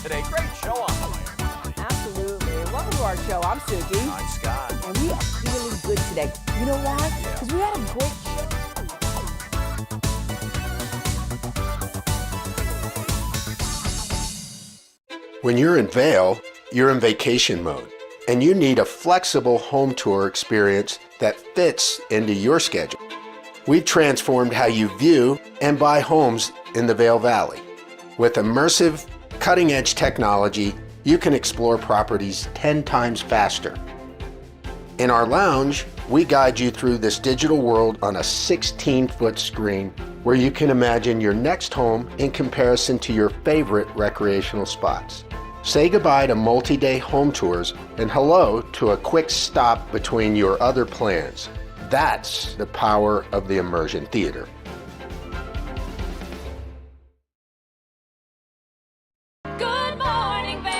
Today, great show on the way. Absolutely. And welcome to our show. I'm Suki. I'm Scott. And we are feeling good today. You know why? Because we had a great show. When you're in Vail, you're in vacation mode, and you need a flexible home tour experience that fits into your schedule. We've transformed how you view and buy homes in the Vail Valley. With immersive, cutting-edge technology, you can explore properties 10 times faster. In our lounge, we guide you through this digital world on a 16-foot screen where you can imagine your next home in comparison to your favorite recreational spots. Say goodbye to multi-day home tours and hello to a quick stop between your other plans. That's the power of the immersion theater. Good morning, Vail.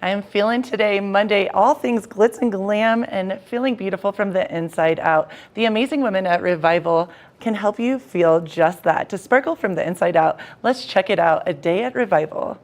I am feeling today, Monday, all things glitz and glam and feeling beautiful from the inside out. The amazing women at Revival can help you feel just that, to sparkle from the inside out. Let's check it out, a day at Revival.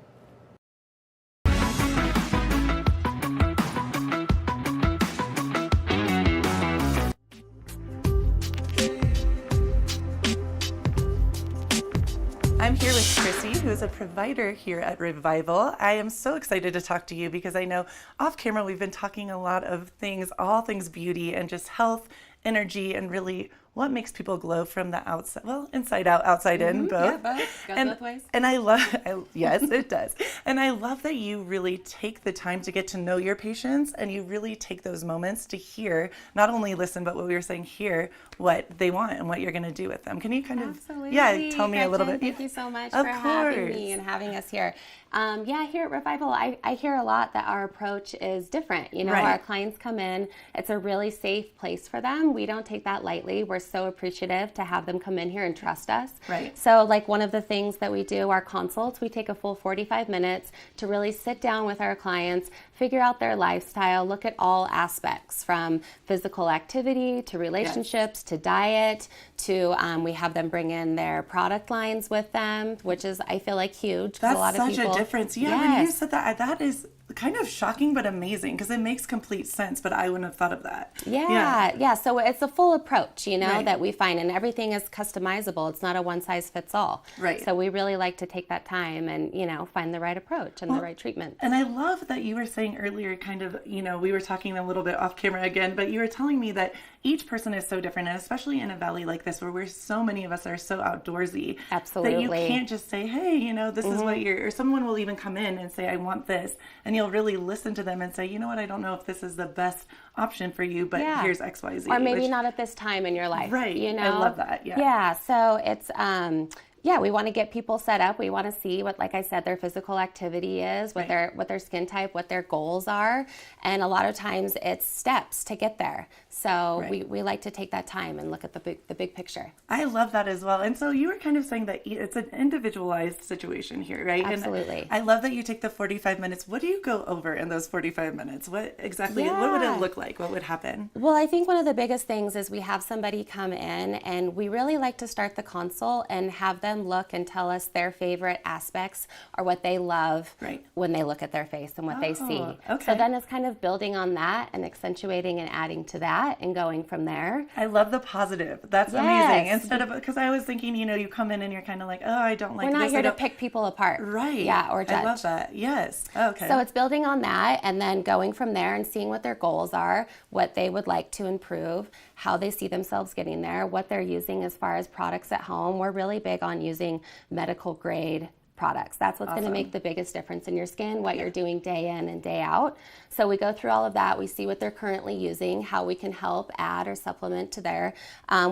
I'm here with Chrissy, who is a provider here at Revival. I am so excited to talk to you because I know off camera we've been talking a lot of things, all things beauty and just health, energy, and really what makes people glow from the outside, well, inside out, outside in, both. Yeah, both. Goes both ways. And yes, it does. And I love that you really take the time to get to know your patients and you really take those moments to hear, not only listen, but what we were saying, hear what they want and what you're going to do with them. Can you kind of, tell me a little bit? Thank you so much for having me and having us here. Here at Revival, I hear a lot that our approach is different. You know, our clients come in, it's a really safe place for them. We don't take that lightly. We're so appreciative to have them come in here and trust us. Right. So like one of the things that we do, our consults, we take a full 45 minutes to really sit down with our clients, figure out their lifestyle, look at all aspects from physical activity to relationships to diet to we have them bring in their product lines with them, which is, I feel like, huge. That's a lot such of people, a difference. Yeah, when you said that, that is kind of shocking but amazing because it makes complete sense, but I wouldn't have thought of that. Yeah. So it's a full approach, you know, that we find, and everything is customizable. It's not a one size fits all. Right. So we really like to take that time and, you know, find the right approach and the right treatment. And I love that you were saying earlier, kind of, you know, we were talking a little bit off camera again, but you were telling me that each person is so different, and especially in a valley like this where so many of us are so outdoorsy. Absolutely. That you can't just say, hey, you know, this is what or someone will even come in and say, I want this. And you'll really listen to them and say, you know what, I don't know if this is the best option for you, but here's X, Y, Z. Or maybe not at this time in your life. Right. You know? I love that. Yeah. Yeah. So it's, we want to get people set up. We want to see what, like I said, their physical activity is, what their skin type, what their goals are. And a lot of times it's steps to get there. So we like to take that time and look at the big picture. I love that as well. And so you were kind of saying that it's an individualized situation here, right? Absolutely. And I love that you take the 45 minutes. What do you go over in those 45 minutes? What exactly, what would it look like? What would happen? Well, I think one of the biggest things is we have somebody come in and we really like to start the consult and have them look and tell us their favorite aspects or what they love when they look at their face and what they see. Okay. So then it's kind of building on that and accentuating and adding to that and going from there. I love the positive. That's amazing. Instead of, because I was thinking, you know, you come in and you're kind of like, oh, I don't like this. We're not here to pick people apart. Right. Yeah, or judge. I love that. Yes. Okay. So it's building on that and then going from there and seeing what their goals are, what they would like to improve, how they see themselves getting there, what they're using as far as products at home. We're really big on using medical grade products. That's what's going to make the biggest difference in your skin, what you're doing day in and day out. So we go through all of that. We see what they're currently using, how we can help add or supplement to their,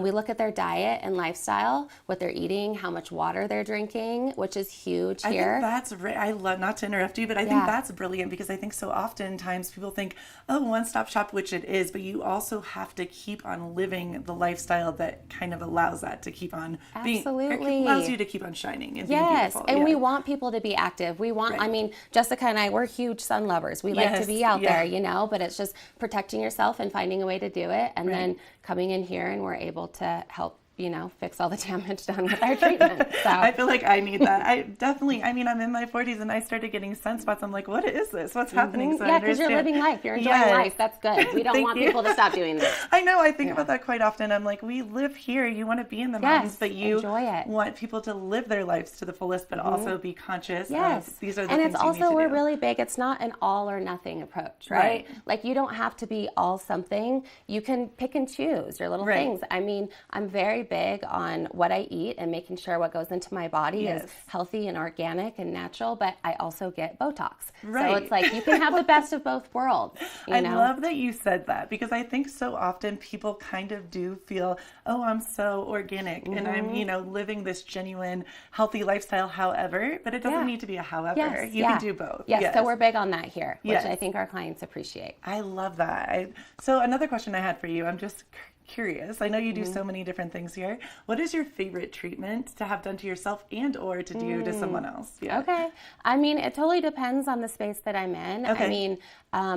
we look at their diet and lifestyle, what they're eating, how much water they're drinking, which is huge here. I think that's, I love, not to interrupt you, but I think that's brilliant because I think so oftentimes people think, oh, one-stop shop, which it is, but you also have to keep on living the lifestyle that kind of allows that to keep on being, allows you to keep on shining and being beautiful. And we want people to be active. We want, I mean, Jessica and I, we're huge sun lovers. We like to be out there, you know, but it's just protecting yourself and finding a way to do it and then coming in here and we're able to help fix all the damage done with our treatment. So. I feel like I need that. I'm in my 40s and I started getting sunspots. I'm like, what is this? What's happening? So yeah, because you're living life. You're enjoying life. That's good. We don't want people to stop doing this. I know. I think about that quite often. I'm like, we live here. You want to be in the mountains, but you enjoy it. Want people to live their lives to the fullest, but also be conscious of these are the and things it's also, we're really big. It's not an all or nothing approach, right? Like you don't have to be all something. You can pick and choose your little things. I'm very big on what I eat and making sure what goes into my body is healthy and organic and natural, but I also get Botox. So it's like you can have the best of both worlds. I love that you said that, because I think so often people kind of do feel, oh, I'm so organic and I'm, living this genuine healthy lifestyle, however, but it doesn't need to be a however. You can do both. Yes, so we're big on that here, which I think our clients appreciate. I love that. So another question I had for you, I'm just curious. I know you do so many different things here. What is your favorite treatment to have done to yourself and or to do to someone else? Okay. It totally depends on the space that I'm in. Okay.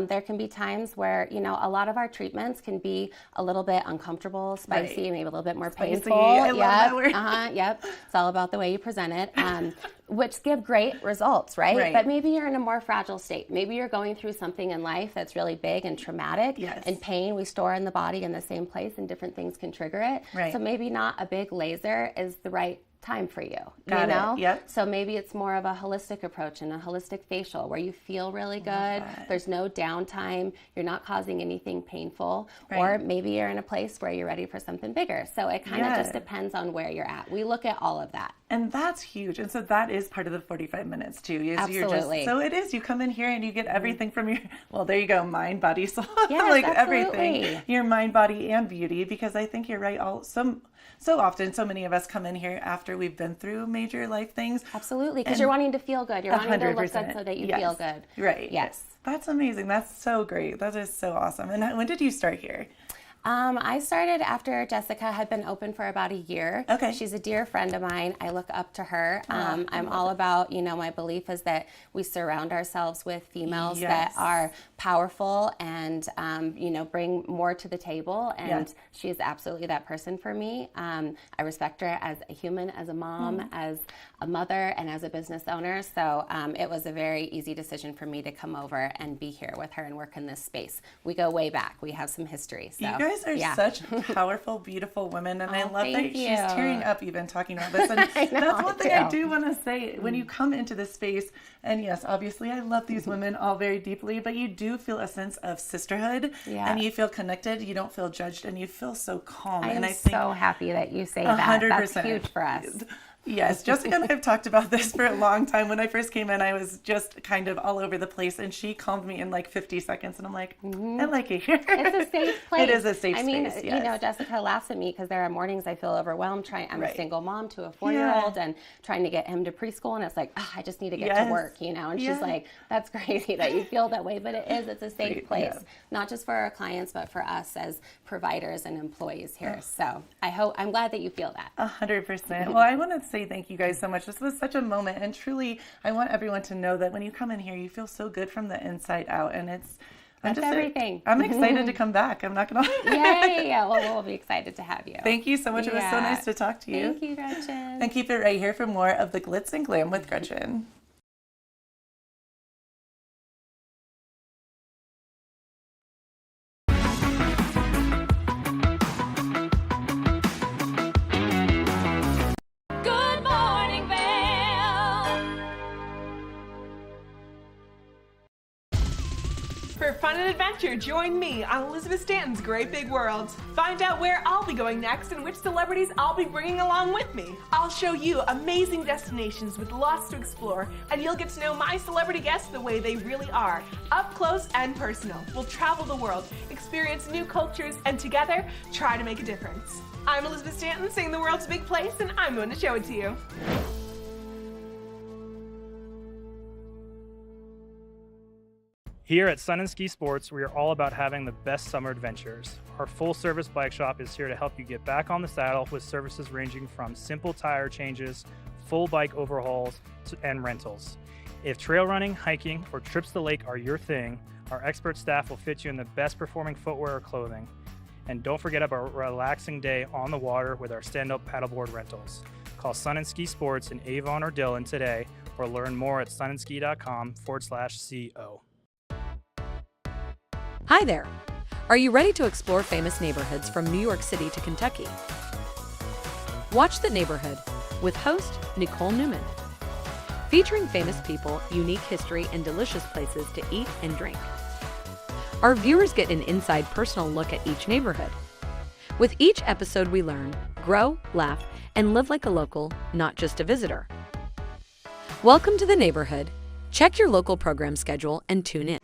There can be times where, a lot of our treatments can be a little bit uncomfortable, spicy, maybe a little bit more painful. I love that word. Yep. It's all about the way you present it. Which give great results, right? But maybe you're in a more fragile state. Maybe you're going through something in life that's really big and traumatic. And pain we store in the body in the same place, and different things can trigger it. So maybe not a big laser is the right time for you. Got it. Yep. So maybe it's more of a holistic approach and a holistic facial where you feel really good. There's no downtime. You're not causing anything painful. Or maybe you're in a place where you're ready for something bigger. So it kind of just depends on where you're at. We look at all of that. And that's huge. And so that is part of the 45 minutes too. Absolutely. So it is, you come in here and you get everything from your, well, there you go, mind, body, soul. Yes, everything. Your mind, body, and beauty. Because I think you're right. So often, so many of us come in here after we've been through major life things. Absolutely. Because you're wanting to feel good. You're wanting to look good so that you feel good. Right. Yes. That's amazing. That's so great. That is so awesome. And when did you start here? I started after Jessica had been open for about a year. Okay. She's a dear friend of mine. I look up to her. I'm all about, my belief is that we surround ourselves with females that are powerful and, bring more to the table. And she is absolutely that person for me. I respect her as a human, as a mom, as a mother, and as a business owner. So it was a very easy decision for me to come over and be here with her and work in this space. We go way back. We have some history. So. You guys are such powerful, beautiful women, and I love that she's tearing up even talking about this. And that's one thing I do want to say. When you come into this space, and yes, obviously I love these women all very deeply, but you do feel a sense of sisterhood, and you feel connected, you don't feel judged, and you feel so calm. I'm and I think so happy that you say that. 100%. That's huge for us. Yes, Jessica and I have talked about this for a long time. When I first came in, I was just kind of all over the place, and she calmed me in like 50 seconds, and I'm like, I like it here. It's a safe place. It is a safe space, Jessica laughs at me because there are mornings I feel overwhelmed. I'm a single mom to a 4-year-old and trying to get him to preschool, and it's like, I just need to get to work, and she's like, that's crazy that you feel that way, but it's a safe place, not just for our clients, but for us as providers and employees here. So I'm glad that you feel that. 100%. Well, I want to say thank you guys so much. This was such a moment, and truly, I want everyone to know that when you come in here, you feel so good from the inside out, and That's everything. I'm excited to come back. I'm not gonna. Yeah. Well, we'll be excited to have you. Thank you so much. It was so nice to talk to you. Thank you, Gretchen. And keep it right here for more of the Glitz and Glam with Gretchen. Good morning, Vail. For fun and adventure, join me on Elizabeth Stanton's Great Big World. Find out where I'll be going next and which celebrities I'll be bringing along with me. I'll show you amazing destinations with lots to explore, and you'll get to know my celebrity guests the way they really are, up close and personal. We'll travel the world, experience new cultures, and together, try to make a difference. I'm Elizabeth Stanton, saying the world's a big place, and I'm going to show it to you. Here at Sun and Ski Sports, we are all about having the best summer adventures. Our full-service bike shop is here to help you get back on the saddle with services ranging from simple tire changes, full bike overhauls, and rentals. If trail running, hiking, or trips to the lake are your thing, our expert staff will fit you in the best performing footwear or clothing. And don't forget about a relaxing day on the water with our stand-up paddleboard rentals. Call Sun and Ski Sports in Avon or Dillon today or learn more at sunandski.com/CO. Hi there. Are you ready to explore famous neighborhoods from New York City to Kentucky? Watch The Neighborhood with host Nicole Newman. Featuring famous people, unique history, and delicious places to eat and drink. Our viewers get an inside personal look at each neighborhood. With each episode we learn, grow, laugh, and live like a local, not just a visitor. Welcome to The Neighborhood. Check your local program schedule and tune in.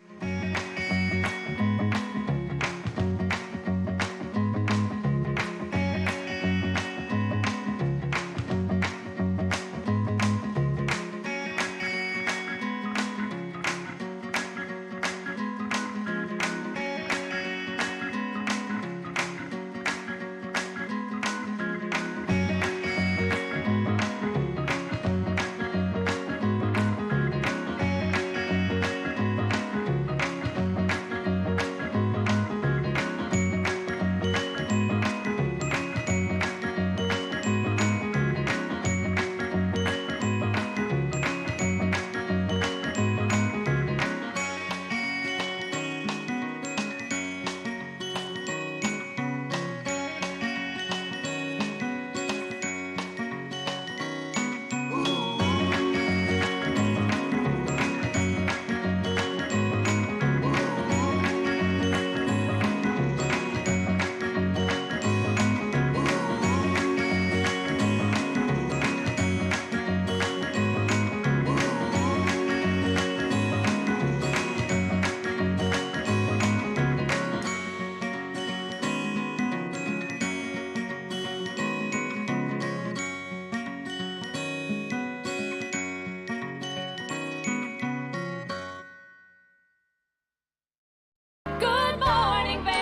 Good morning, Vail.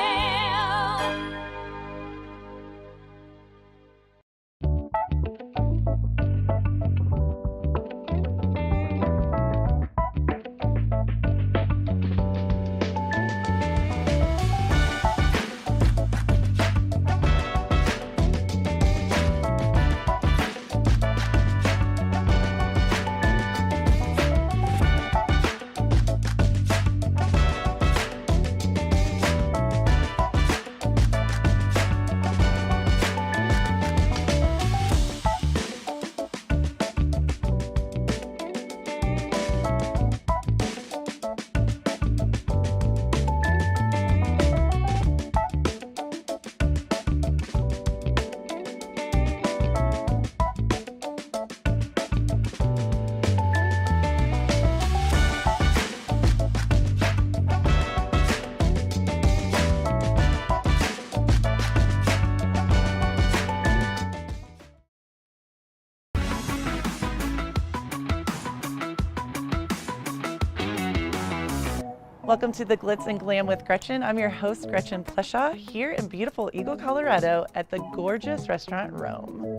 Welcome to the Glitz Glam with Gretchen. I'm your host, Gretchen Pleshaw, here in beautiful Eagle, Colorado at the gorgeous restaurant Rome.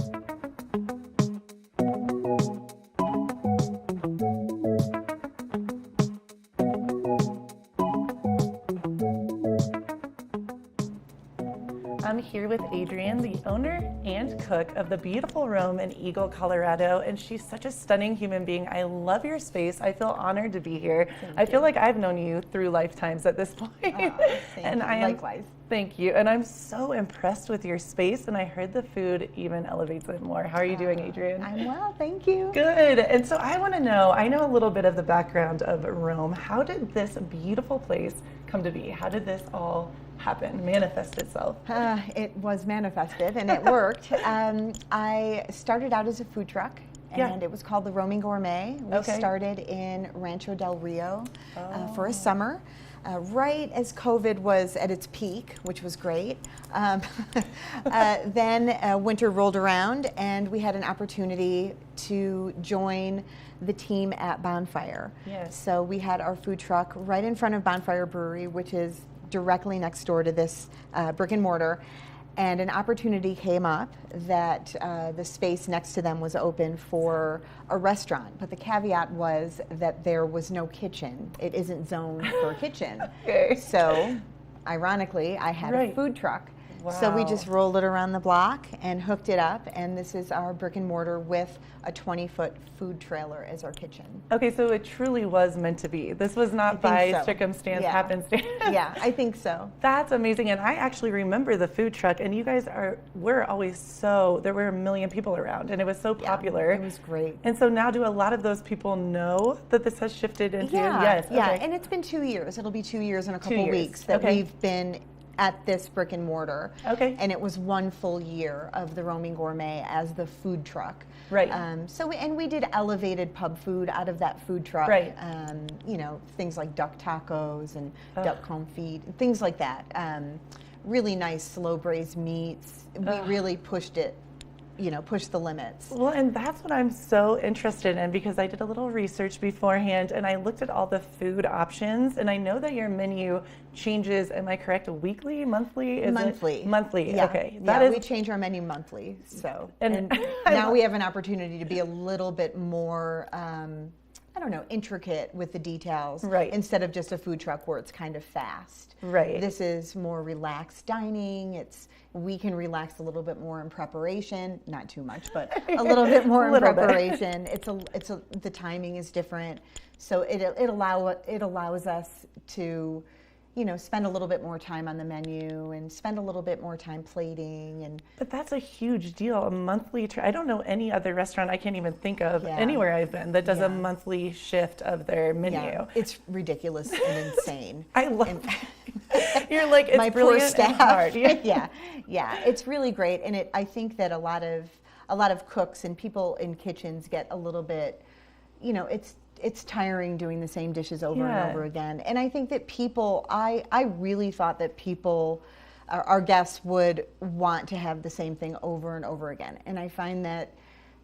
I'm here with Adrienne, the owner and cook of the beautiful Rome in Eagle, Colorado, and she's such a stunning human being. I love your space. I feel honored to be here. I feel like I've known you through lifetimes at this point. Likewise. Thank you. And I'm so impressed with your space, and I heard the food even elevates it more. How are you doing, Adrienne? I'm well, thank you. Good. And so I want to know, I know a little bit of the background of Rome. How did this beautiful place come to be? How did this all happen, manifest itself? It was manifested and it worked. I started out as a food truck and it was called the Roaming Gourmet. We started in Rancho Del Rio for a summer. Right as COVID was at its peak, which was great. Then winter rolled around and we had an opportunity to join the team at Bonfire. Yes. So we had our food truck right in front of Bonfire Brewery, which is directly next door to this brick and mortar. And an opportunity came up that the space next to them was open for a restaurant. But the caveat was that there was no kitchen. It isn't zoned for a kitchen. So, ironically, I had a food truck. So we just rolled it around the block and hooked it up, and this is our brick and mortar with a 20-foot food trailer as our kitchen. Okay, so it truly was meant to be. This was not by circumstance, happenstance. Yeah, I think so. That's amazing. And I actually remember the food truck, and you guys were always there were a million people around, and it was so popular. It was great. And so now do a lot of those people know that this has shifted into, yes. Yeah, Okay. and it's been 2 years. It'll be 2 years in a 2 couple years. weeks that Okay. we've been at this brick and mortar. Okay. And it was 1 full year of the Roaming Gourmet as the food truck. Right. We did elevated pub food out of that food truck. Right. You know, things like duck tacos and duck confit, things like that. Really nice slow braised meats. We really pushed it. Push the limits. Well, and that's what I'm so interested in, because I did a little research beforehand and I looked at all the food options, and I know that your menu changes, am I correct, weekly, monthly? Monthly. Monthly, yeah. okay. We change our menu monthly. So, and now we have an opportunity to be a little bit more, intricate with the details. Right. Instead of just a food truck where it's kind of fast. Right. This is more relaxed dining. We can relax a little bit more in preparation, not too much, but a little bit more in preparation. The timing is different, so it allows us to, spend a little bit more time on the menu and spend a little bit more time plating. But that's a huge deal, a monthly. I don't know any other restaurant, I can't even think of anywhere I've been that does a monthly shift of their menu. Yeah. It's ridiculous and insane. I love You're like, it's my brilliant poor staff. and hard. Yeah, it's really great, and I think that a lot of cooks and people in kitchens get a little bit, it's tiring doing the same dishes over and over again. And I think that I really thought that our guests would want to have the same thing over and over again, and I find that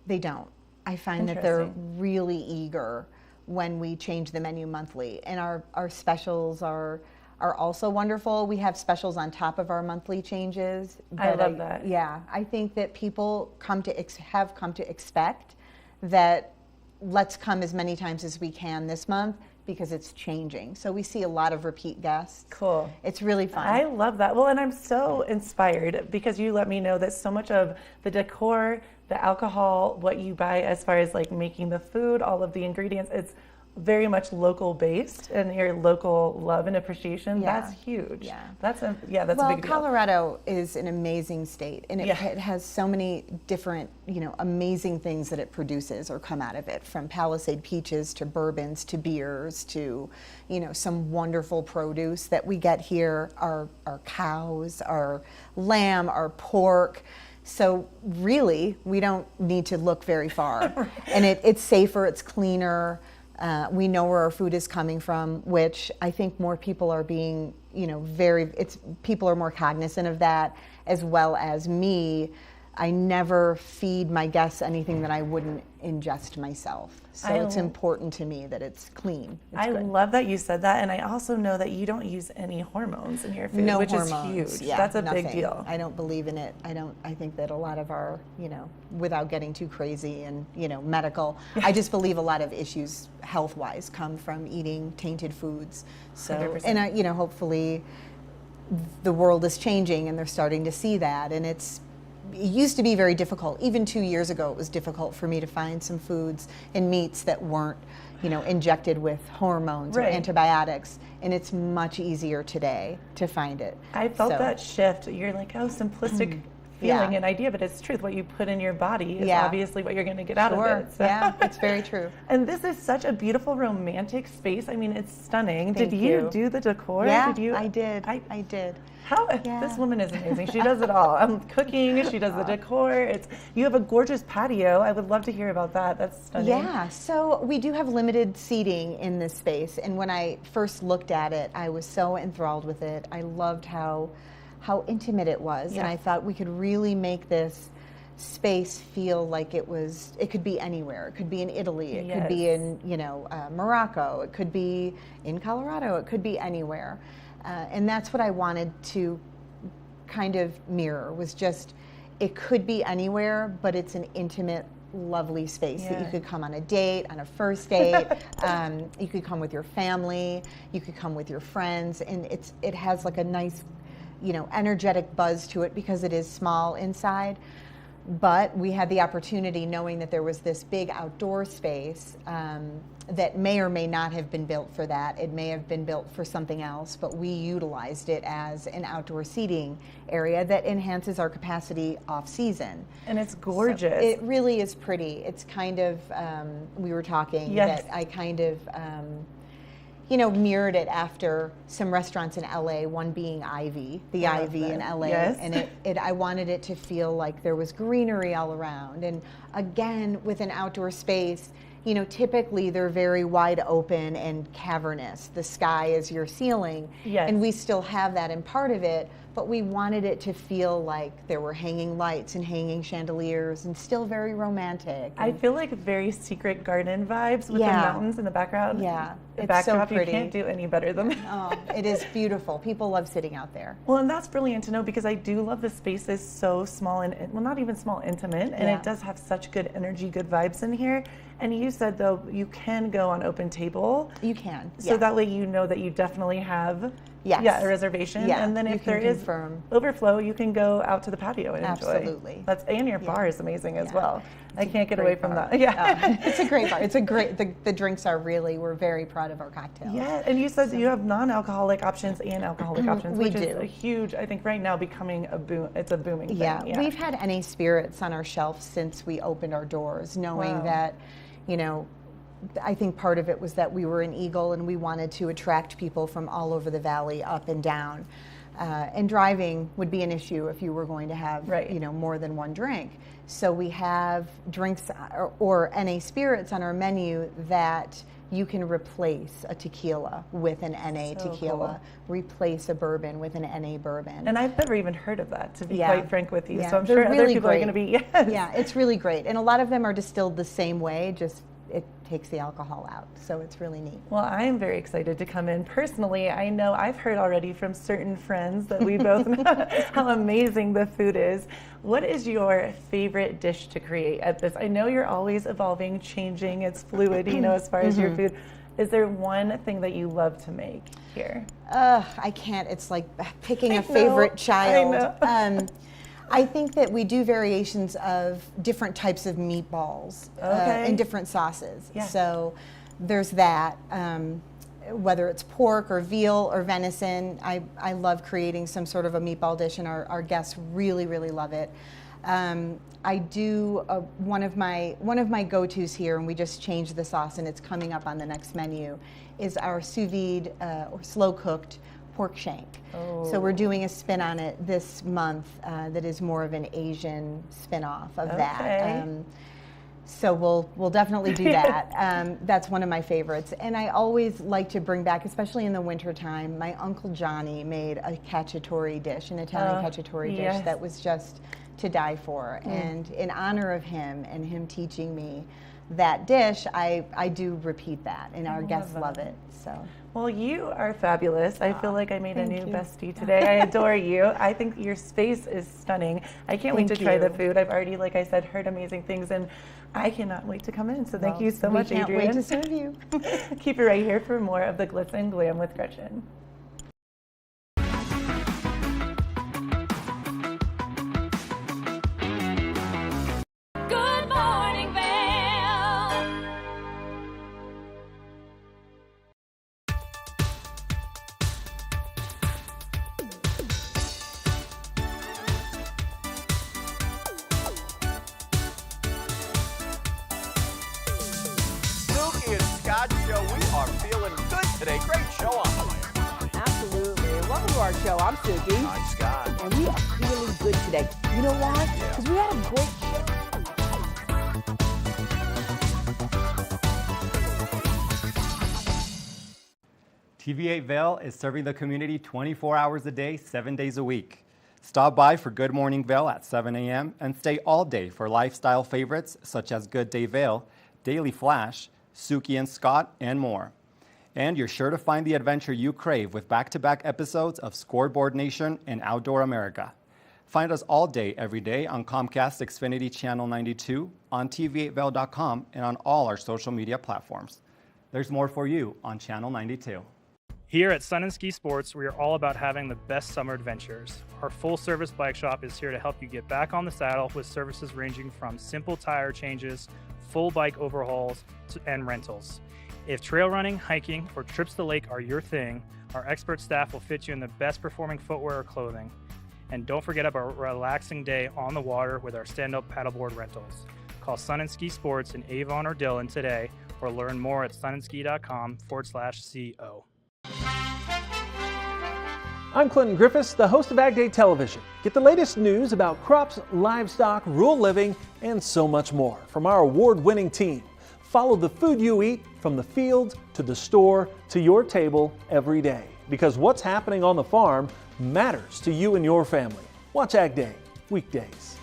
they don't. I find that they're really eager when we change the menu monthly, and our specials are also wonderful. We have specials on top of our monthly changes. I love that. Yeah, I think that people have come to expect that let's come as many times as we can this month because it's changing. So we see a lot of repeat guests. Cool. It's really fun. I love that. Well, and I'm so inspired because you let me know that so much of the decor, the alcohol, what you buy as far as like making the food, all of the ingredients, it's very much local based, and your local love and appreciation, that's huge. Yeah. That's a big deal. Colorado is an amazing state, and it has so many different, amazing things that it produces or come out of it, from Palisade peaches to bourbons to beers to, some wonderful produce that we get here, our cows, our lamb, our pork. So really, we don't need to look very far. And it's safer, it's cleaner. We know where our food is coming from, which I think more people are being, people are more cognizant of that, as well as me. I never feed my guests anything that I wouldn't ingest myself. So it's important to me that it's clean. I love that you said that, and I also know that you don't use any hormones in your food, which is huge. Yeah, that's a nothing. big deal. I don't believe in it. I think that a lot of our, without getting too crazy and, medical, I just believe a lot of issues health-wise come from eating tainted foods. So, 100%. and hopefully the world is changing and they're starting to see that, and it used to be very difficult. Even 2 years ago, it was difficult for me to find some foods and meats that weren't, injected with hormones or antibiotics. And it's much easier today to find it. I felt that shift. You're like, simplistic feeling and idea, but it's truth. What you put in your body is obviously what you're going to get out of it. So. Yeah, it's very true. And this is such a beautiful, romantic space. I mean, it's stunning. Thank Did you you. do the decor? Yeah, Did you? I did. I did. This woman is amazing. She does it all. Cooking, she does the decor. You have a gorgeous patio. I would love to hear about that. That's stunning. Yeah, so we do have limited seating in this space, and when I first looked at it, I was so enthralled with it. I loved how intimate it was, and I thought we could really make this space feel like it could be anywhere. It could be in Italy, it could be in Morocco, it could be in Colorado, it could be anywhere. And that's what I wanted to kind of mirror, was just, it could be anywhere, but it's an intimate, lovely space that you could come on a date, on a first date. You could come with your family, you could come with your friends, and it has like a nice energetic buzz to it because it is small inside. But we had the opportunity, knowing that there was this big outdoor space that may or may not have been built for that. It may have been built for something else, but we utilized it as an outdoor seating area that enhances our capacity off-season. And it's gorgeous. So it really is pretty. It's kind of, we were talking, yes. that I kind of, mirrored it after some restaurants in LA, one being Ivy, the Ivy in LA. Yes. And I wanted it to feel like there was greenery all around. And again, with an outdoor space, typically they're very wide open and cavernous. The sky is your ceiling. Yes. And we still have that in part of it, but we wanted it to feel like there were hanging lights and hanging chandeliers and still very romantic. I feel like very secret garden vibes with the mountains in the background. Yeah, The it's backdrop, so pretty. You can't do any better than that. Oh, it is beautiful. People love sitting out there. Well, and that's brilliant to know because I do love the space is so small and, well, not even small, intimate, and it does have such good energy, good vibes in here. And you said, though, you can go on open table. You can. So that way you know that you definitely have a reservation. Yeah, and then you if can there is confirm. overflow, you can go out to the patio and enjoy. Absolutely. And your bar is amazing as well. I can't get Great away from bar. that. Yeah. It's a great bar. It's a great, the drinks are really, we're very proud of our cocktails. Yeah, and you said you have non-alcoholic options and alcoholic options, We which is do. a huge, I think right now becoming a boom, it's a booming thing. Yeah, we've had NA spirits on our shelf since we opened our doors, knowing that, I think part of it was that we were an Eagle and we wanted to attract people from all over the valley, up and down. And driving would be an issue if you were going to have, more than one drink. So we have drinks or NA spirits on our menu that you can replace a tequila with an NA tequila, replace a bourbon with an NA bourbon. And I've never even heard of that, to be quite frank with you. Yeah, So I'm they're sure really other people great. are going to be, Yeah, it's really great. And a lot of them are distilled the same way, just it takes the alcohol out. So it's really neat. Well, I'm very excited to come in. Personally, I know I've heard already from certain friends that we both know how amazing the food is. What is your favorite dish to create at this? I know you're always evolving, changing, it's fluid, as far as your food. Is there one thing that you love to make here? I can't. It's like picking a favorite child. I know. I think that we do variations of different types of meatballs in different sauces. Yeah. So there's that. Whether it's pork or veal or venison, I love creating some sort of a meatball dish, and our guests really, really love it. I do one of my go-tos here, and we just changed the sauce, and it's coming up on the next menu, is our sous vide or slow cooked pork shank. So we're doing a spin on it this month that is more of an Asian spin-off of that. So we'll definitely do that. That's one of my favorites. And I always like to bring back, especially in the wintertime, my Uncle Johnny made a cacciatore dish, an Italian cacciatore dish that was just to die for. And in honor of him and him teaching me that dish, I do repeat that, and our guests love it. So. Well, you are fabulous. I feel like I made a new bestie today. I adore you. I think your space is stunning. I can't wait to try the food. I've already, like I said, heard amazing things, and I cannot wait to come in. So thank you so much, Adrienne. We can't wait to serve you. Keep it right here for more of the Glitz and Glam with Gretchen. Good morning, Vail. Snooki and Scott show. We are feeling good today. Great show on the way. Absolutely. Welcome to our show. I'm Suki. I'm Scott. And we are feeling good today. You know why? Because we had a great show. TV8 Vail is serving the community 24 hours a day, 7 days a week. Stop by for Good Morning Vail at 7 a.m. and stay all day for lifestyle favorites such as Good Day Vail, Daily Flash, Suki and Scott, and more. And you're sure to find the adventure you crave with back-to-back episodes of Scoreboard Nation and Outdoor America. Find us all day, every day on Comcast Xfinity Channel 92, on TV8Vail.com, and on all our social media platforms. There's more for you on Channel 92. Here at Sun and Ski Sports, we are all about having the best summer adventures. Our full-service bike shop is here to help you get back on the saddle with services ranging from simple tire changes, full bike overhauls, and rentals. If trail running, hiking, or trips to the lake are your thing, our expert staff will fit you in the best performing footwear or clothing. And don't forget about a relaxing day on the water with our stand-up paddleboard rentals. Call Sun and Ski Sports in Avon or Dillon today, or learn more at sunandski.com/CO. I'm Clinton Griffiths, the host of Ag Day Television. Get the latest news about crops, livestock, rural living, and so much more from our award-winning team. Follow the food you eat from the field to the store to your table every day, because what's happening on the farm matters to you and your family. Watch Ag Day weekdays.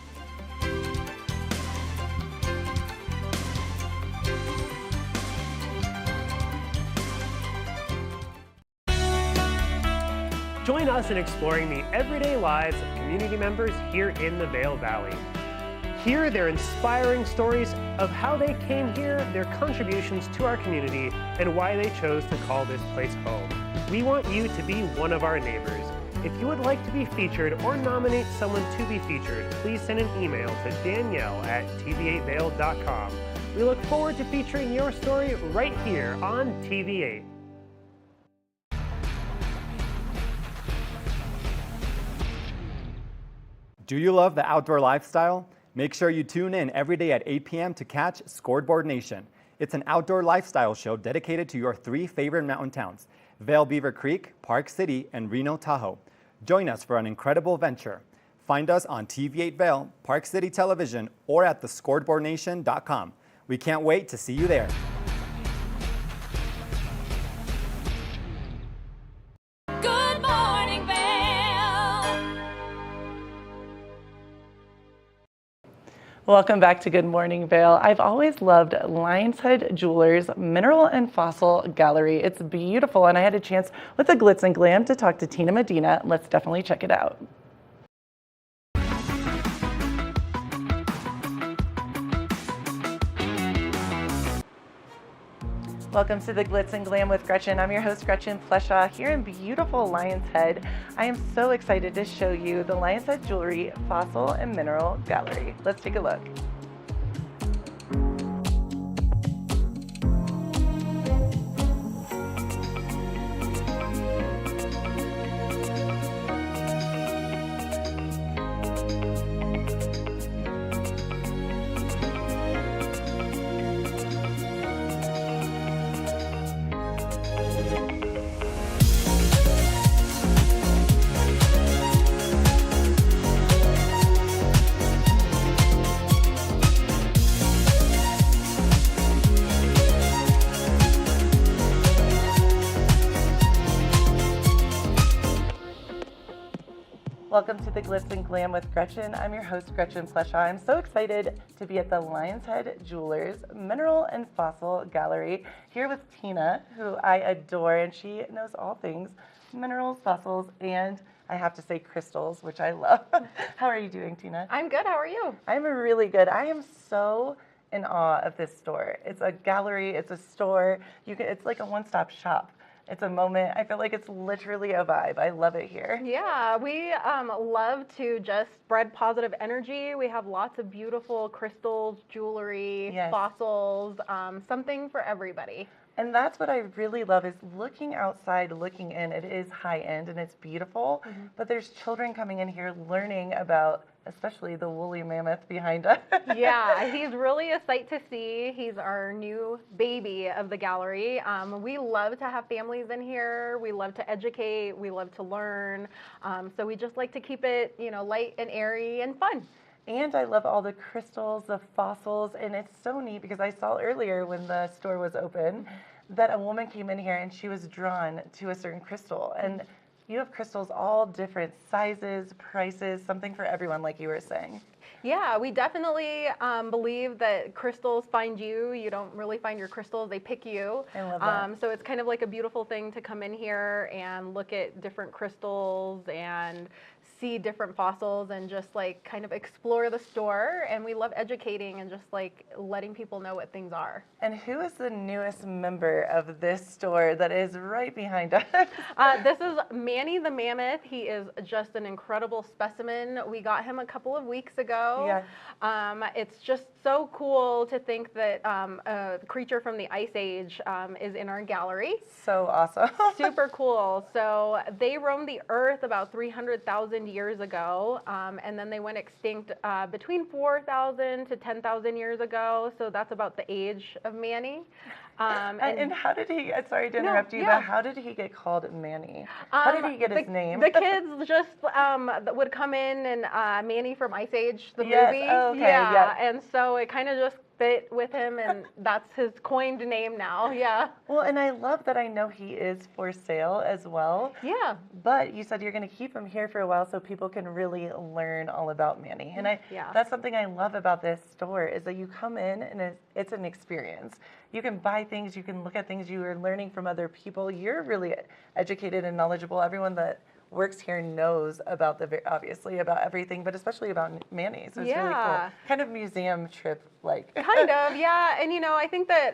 Join us in exploring the everyday lives of community members here in the Vail Valley. Hear their inspiring stories of how they came here, their contributions to our community, and why they chose to call this place home. We want you to be one of our neighbors. If you would like to be featured or nominate someone to be featured, please send an email to danielle@tv8vail.com. We look forward to featuring your story right here on TV8. Do you love the outdoor lifestyle? Make sure you tune in every day at 8 p.m. to catch Scoreboard Nation. It's an outdoor lifestyle show dedicated to your 3 favorite mountain towns, Vail Beaver Creek, Park City, and Reno Tahoe. Join us for an incredible venture. Find us on TV8 Vail, Park City Television, or at thescoreboardnation.com. We can't wait to see you there. Good morning, Vail. Welcome back to Good Morning Vail. I've always loved Lion's Head Jewelers Mineral and Fossil Gallery. It's beautiful, and I had a chance with the Glitz Glam to talk to Tina Medina. Let's definitely check it out. Welcome to the Glitz and Glam with Gretchen. I'm your host, Gretchen Pleshaw, here in beautiful Lion's Head. I am so excited to show you the Lion's Head Jewelry Fossil and Mineral Gallery. Let's take a look. Welcome to the Glitz and Glam with Gretchen. I'm your host, Gretchen Pleshaw. I'm so excited to be at the Lion's Head Jewelers Mineral and Fossil Gallery here with Tina, who I adore, and she knows all things minerals, fossils, and I have to say crystals, which I love. How are you doing, Tina? I'm good. How are you? I'm really good. I am so in awe of this store. It's a gallery, it's a store. It's like a one-stop shop. It's a moment. I feel like it's literally a vibe. I love it here. Yeah, we love to just spread positive energy. We have lots of beautiful crystals, jewelry, Yes. fossils, something for everybody. And that's what I really love is looking outside, looking in. It is high end and it's beautiful, but there's children coming in here learning about especially the woolly mammoth behind us. Yeah, he's really a sight to see. He's our new baby of the gallery. We love to have families in here. We love to educate. We love to learn. So we just like to keep it, light and airy and fun. And I love all the crystals, the fossils, and it's so neat because I saw earlier when the store was open that a woman came in here and she was drawn to a certain crystal. And you have crystals all different sizes, prices, something for everyone, like you were saying. Yeah, we definitely believe that crystals find you. You don't really find your crystals, they pick you. I love that. So it's kind of like a beautiful thing to come in here and look at different crystals and see different fossils and just like kind of explore the store. And we love educating and just like letting people know what things are. And who is the newest member of this store that is right behind us? This is Manny the Mammoth. He is just an incredible specimen. We got him a couple of weeks ago. Yeah. It's just so cool to think that a creature from the Ice Age is in our gallery. So awesome. Super cool. So they roamed the earth about 300,000 years ago, and then they went extinct between 4,000 to 10,000 years ago. So that's about the age of Manny. And how did he, sorry to interrupt you, but how did he get called Manny? How did he get his name? The kids just would come in and Manny from Ice Age, the movie. Oh, okay, yeah. And so it kind of just fit with him, and that's his coined name now. Yeah. Well, and I love that I know he is for sale as well. Yeah. But you said you're going to keep him here for a while so people can really learn all about Manny. And that's something I love about this store is that you come in and it's an experience. You can buy things, you can look at things, you are learning from other people. You're really educated and knowledgeable. Everyone that works here knows about obviously about everything, but especially about Manny. So it's really cool. Kind of museum trip like. Kind of, yeah. And I think that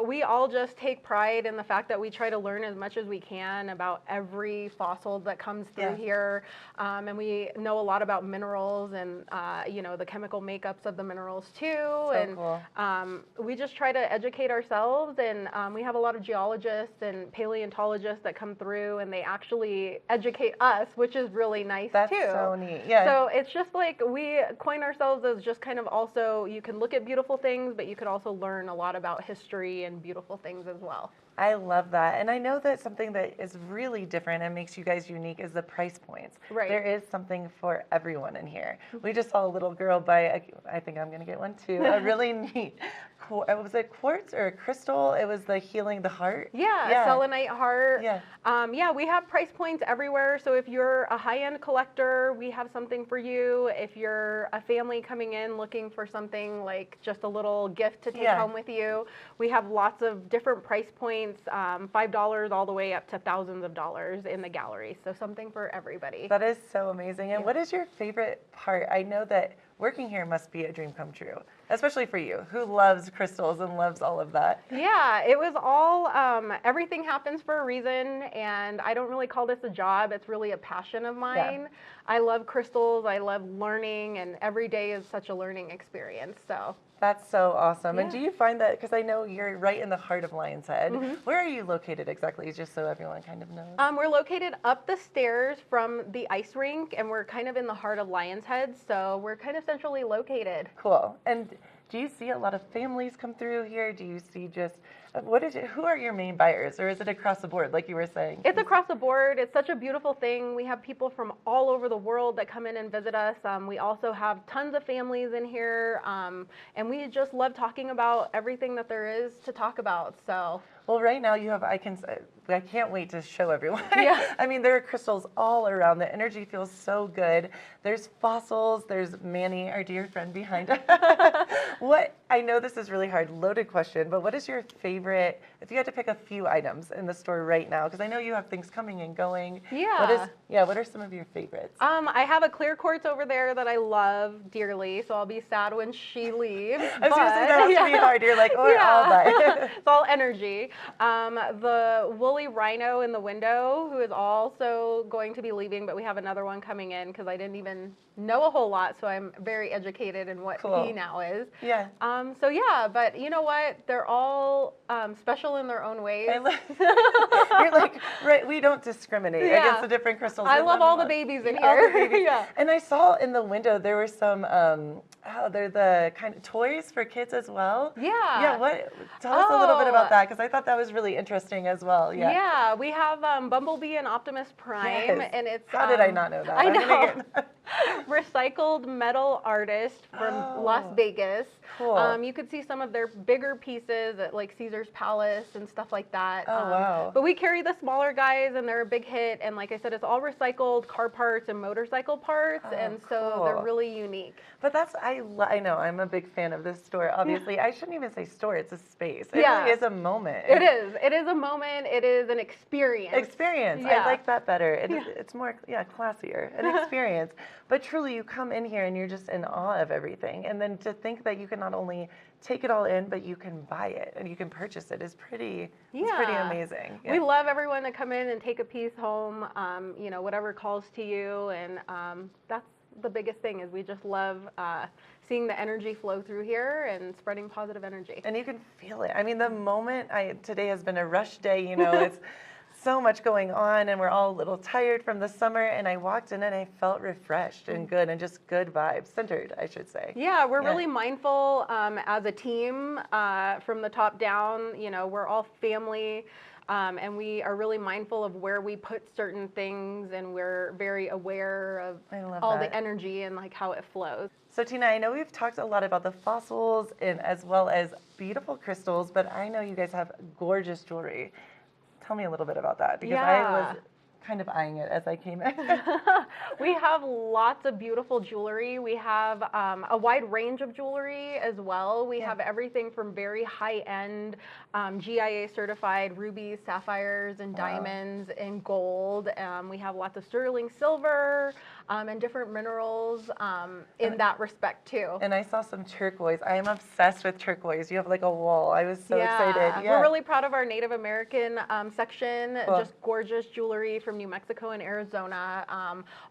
we all just take pride in the fact that we try to learn as much as we can about every fossil that comes through here. And we know a lot about minerals and the chemical makeups of the minerals too. So and we just try to educate ourselves, and we have a lot of geologists and paleontologists that come through, and they actually educate us, which is really nice That's too. so neat. Yeah. So it's just like we coin ourselves as just kind of also, you can look at beautiful things, but you could also learn a lot about history and beautiful things as well. I love that. And I know that something that is really different and makes you guys unique is the price points. Right. There is something for everyone in here. We just saw a little girl buy, I think I'm going to get one too, a really neat, was it quartz or crystal? It was the healing the heart. Yeah, a selenite heart. Yeah, we have price points everywhere. So if you're a high-end collector, we have something for you. If you're a family coming in looking for something like just a little gift to take home with you, we have lots of different price points. $5 all the way up to thousands of dollars in the gallery. So something for everybody. That is so amazing. And what is your favorite part? I know that working here must be a dream come true, especially for you, who loves crystals and loves all of that. Yeah, it was all, everything happens for a reason, and I don't really call this a job. It's really a passion of mine. I love crystals. I love learning, and every day is such a learning experience. So. That's so awesome. And do you find that, because I know you're right in the heart of Lion's Head, where are you located exactly, just so everyone kind of knows? We're located up the stairs from the ice rink, and we're kind of in the heart of Lion's Head, so we're kind of centrally located. Cool. And do you see a lot of families come through here? Do you see just, who are your main buyers? Or is it across the board, like you were saying? It's across the board. It's such a beautiful thing. We have people from all over the world that come in and visit us. We also have tons of families in here. And we just love talking about everything that there is to talk about. So. Well, right now you have, I can't wait to show everyone. I mean, there are crystals all around. The energy feels so good. There's fossils. There's Manny, our dear friend behind us. I know this is really hard, loaded question, but what is your favorite, if you had to pick a few items in the store right now, because I know you have things coming and going. What are some of your favorites? I have a clear quartz over there that I love dearly, so I'll be sad when she leaves. I was going to say that has to be hard. You're like, all that. It's all energy. The woolly rhino in the window, who is also going to be leaving, but we have another one coming in because I didn't even know a whole lot, so I'm very educated in what he now is. But you know what? They're all special in their own ways. You're like, right, we don't discriminate against the different crystals. I love all the babies in here. And I saw in the window there were some, they're the kind of toys for kids as well. Tell us a little bit about that, because I thought that was really interesting as well. Yeah, we have Bumblebee and Optimus Prime, and it's. How did I not know that? I know. recycled metal artist from Las Vegas. Cool. You could see some of their bigger pieces at like Caesar's Palace and stuff like that. Wow. But we carry the smaller guys, and they're a big hit. And like I said, it's all recycled car parts and motorcycle parts, and so they're really unique. But that's, I know, I'm a big fan of this store. Obviously, I shouldn't even say store, it's a space. It really is a moment. It is. It is a moment. It is an experience. Experience. Yeah. I like that better. It's more, classier. An experience. But truly, you come in here and you're just in awe of everything. And then to think that you can not only take it all in, but you can buy it and you can purchase it is pretty, it's pretty amazing. We love everyone to come in and take a piece home, whatever calls to you. And that's the biggest thing is we just love seeing the energy flow through here and spreading positive energy. And you can feel it. I mean, the moment today has been a rush day, it's so much going on and we're all a little tired from the summer, and I walked in and I felt refreshed and good and just good vibes, centered, I should say. Yeah, we're really mindful as a team from the top down. We're all family. And we are really mindful of where we put certain things, and we're very aware of all the energy and like how it flows. So Tina, I know we've talked a lot about the fossils and as well as beautiful crystals, but I know you guys have gorgeous jewelry. Tell me a little bit about that, because I was kind of eyeing it as I came in. We have lots of beautiful jewelry. We have a wide range of jewelry as well. We have everything from very high-end GIA certified rubies, sapphires, and diamonds, and gold. We have lots of sterling silver and different minerals in that respect too. And I saw some turquoise. I am obsessed with turquoise. You have like a wall. I was so excited. We're really proud of our Native American section. Cool. Just gorgeous jewelry from New Mexico and Arizona.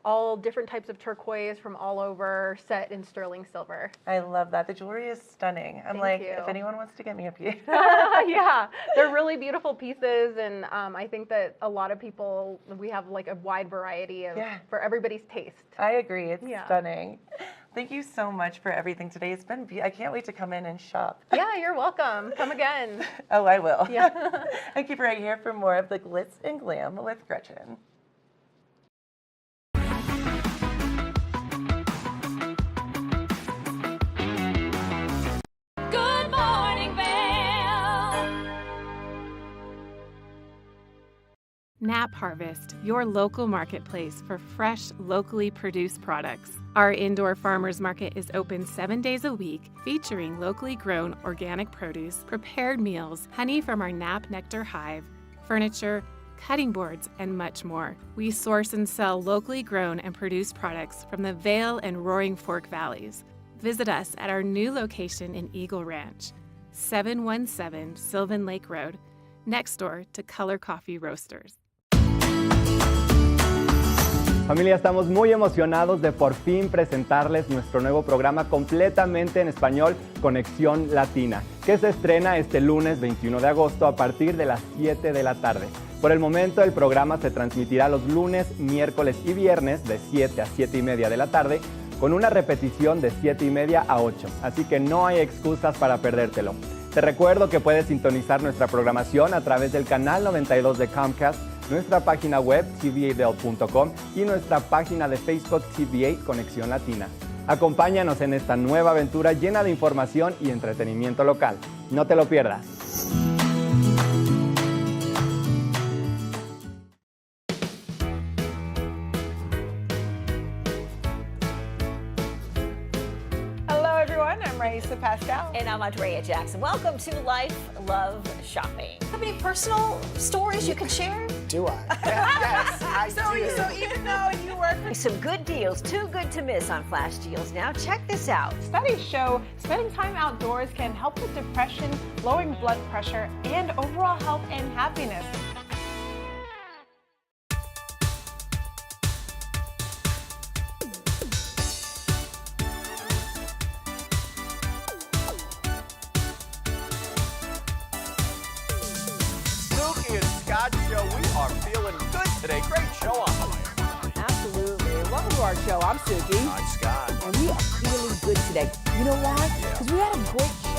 All different types of turquoise from all over, set in sterling silver. I love that. The jewelry is stunning. I'm Thank like, you. if anyone wants to get me a piece. Yeah, they're really beautiful pieces, and I think that a lot of people, we have like a wide variety of for everybody's taste. I agree. It's stunning. Thank you so much for everything today. It's been, I can't wait to come in and shop. Yeah, you're welcome. Come again. Oh, I will. Yeah. And keep right here for more of the Glitz and Glam with Gretchen. Good morning, Vail. Knapp Harvest, your local marketplace for fresh, locally produced products. Our indoor farmers market is open 7 days a week, featuring locally grown organic produce, prepared meals, honey from our Knapp Nectar hive, furniture, cutting boards, and much more. We source and sell locally grown and produced products from the Vail and Roaring Fork Valleys. Visit us at our new location in Eagle Ranch, 717 Sylvan Lake Road, next door to Color Coffee Roasters. Familia, estamos muy emocionados de por fin presentarles nuestro nuevo programa completamente en español, Conexión Latina, que se estrena este lunes 21 de agosto a partir de las 7 de la tarde. Por el momento, el programa se transmitirá los lunes, miércoles y viernes de 7 a 7 y media de la tarde, con una repetición de 7 y media a 8, así que no hay excusas para perdértelo. Te recuerdo que puedes sintonizar nuestra programación a través del canal 92 de Comcast, nuestra página web tva.com y nuestra página de Facebook TVA Conexión Latina. Acompáñanos en esta nueva aventura llena de información y entretenimiento local. No te lo pierdas. Pascal. And I'm Andrea Jackson. Welcome to Life, Love, Shopping. Have any personal stories you can share? Do I? Yes, I do. So even though you work for some good deals, too good to miss on flash deals now. Check this out. Studies show spending time outdoors can help with depression, lowering blood pressure, and overall health and happiness. Show. We are feeling good today. Great show on the way. Absolutely. Welcome to our show. I'm Suki. I'm Scott. And we are feeling good today. You know why? Because we had a great show.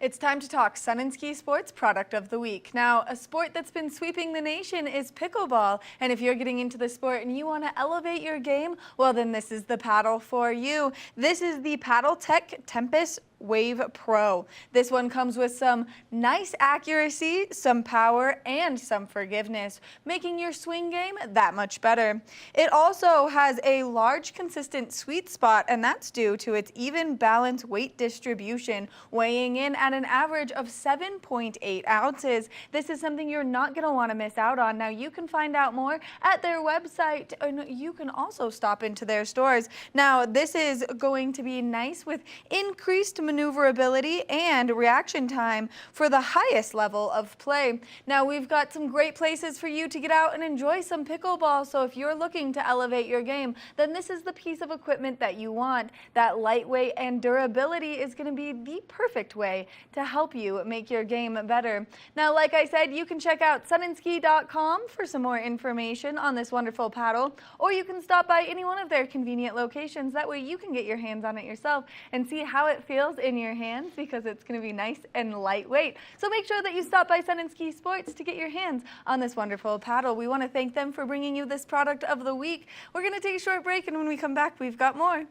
It's time to talk Sun & Ski Sports Product of the Week. Now, a sport that's been sweeping the nation is pickleball. And if you're getting into the sport and you want to elevate your game, well, then this is the paddle for you. This is the Paddle Tech Tempest Wave Pro. This one comes with some nice accuracy, some power, and some forgiveness, making your swing game that much better. It also has a large, consistent sweet spot, and that's due to its even balanced weight distribution, weighing in at an average of 7.8 ounces. This is something you're not going to want to miss out on. Now, you can find out more at their website, and you can also stop into their stores. Now, this is going to be nice with increased maneuverability and reaction time for the highest level of play. Now, we've got some great places for you to get out and enjoy some pickleball, so if you're looking to elevate your game, then this is the piece of equipment that you want. That lightweight and durability is going to be the perfect way to help you make your game better. Now, like I said, you can check out sunandski.com for some more information on this wonderful paddle, or you can stop by any one of their convenient locations. That way you can get your hands on it yourself and see how it feels in your hands, because it's going to be nice and lightweight. So make sure that you stop by Sun & Ski Sports to get your hands on this wonderful paddle. We want to thank them for bringing you this product of the week. We're going to take a short break, and when we come back, we've got more.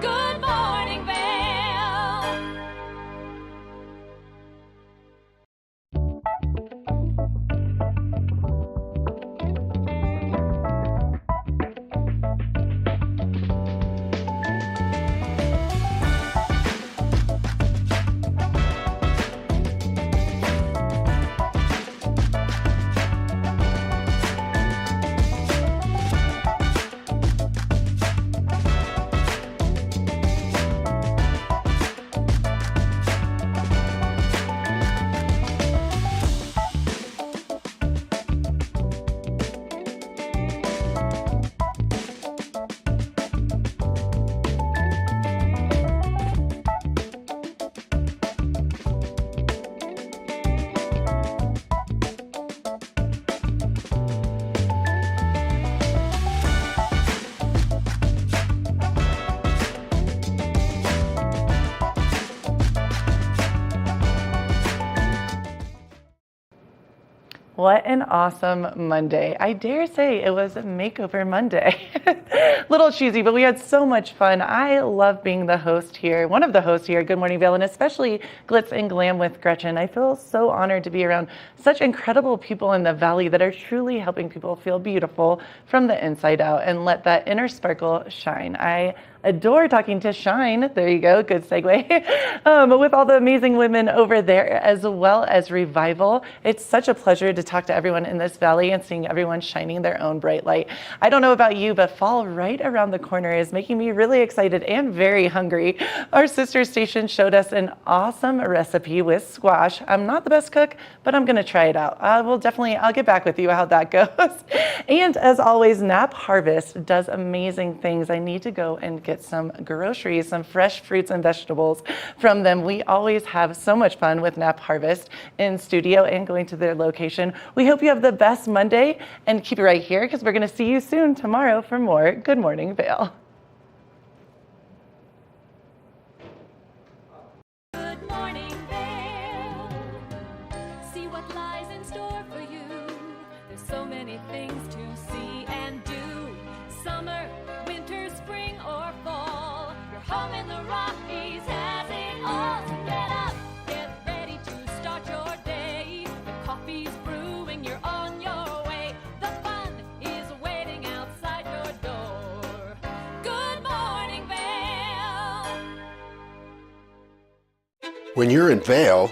Good morning, Vail. What an awesome Monday. I dare say it was a makeover Monday. Little cheesy, but we had so much fun. I love being the host here, one of the hosts here at Good Morning Vail, and especially Glitz and Glam with Gretchen. I feel so honored to be around such incredible people in the Valley that are truly helping people feel beautiful from the inside out and let that inner sparkle shine. I adore talking to Shine. There you go. Good segue. With all the amazing women over there, as well as Revival. It's such a pleasure to talk to everyone in this valley and seeing everyone shining their own bright light. I don't know about you, but fall right around the corner is making me really excited and very hungry. Our sister station showed us an awesome recipe with squash. I'm not the best cook, but I'm going to try it out. I'll get back with you how that goes. And as always, Knapp Harvest does amazing things. I need to go and get some groceries, some fresh fruits and vegetables from them. We always have so much fun with Knapp Harvest in studio and going to their location. We hope you have the best Monday, and keep it right here because we're going to see you soon tomorrow for more Good Morning Vail. Good morning, Vail. See what lies in store for you. There's so many things to see and do. Summer, winter, spring, or fall. Your home in the Rockies has it all. So get up, get ready to start your day. The coffee's brewing, you're on your way. The fun is waiting outside your door. Good morning, Vail. When you're in Vail,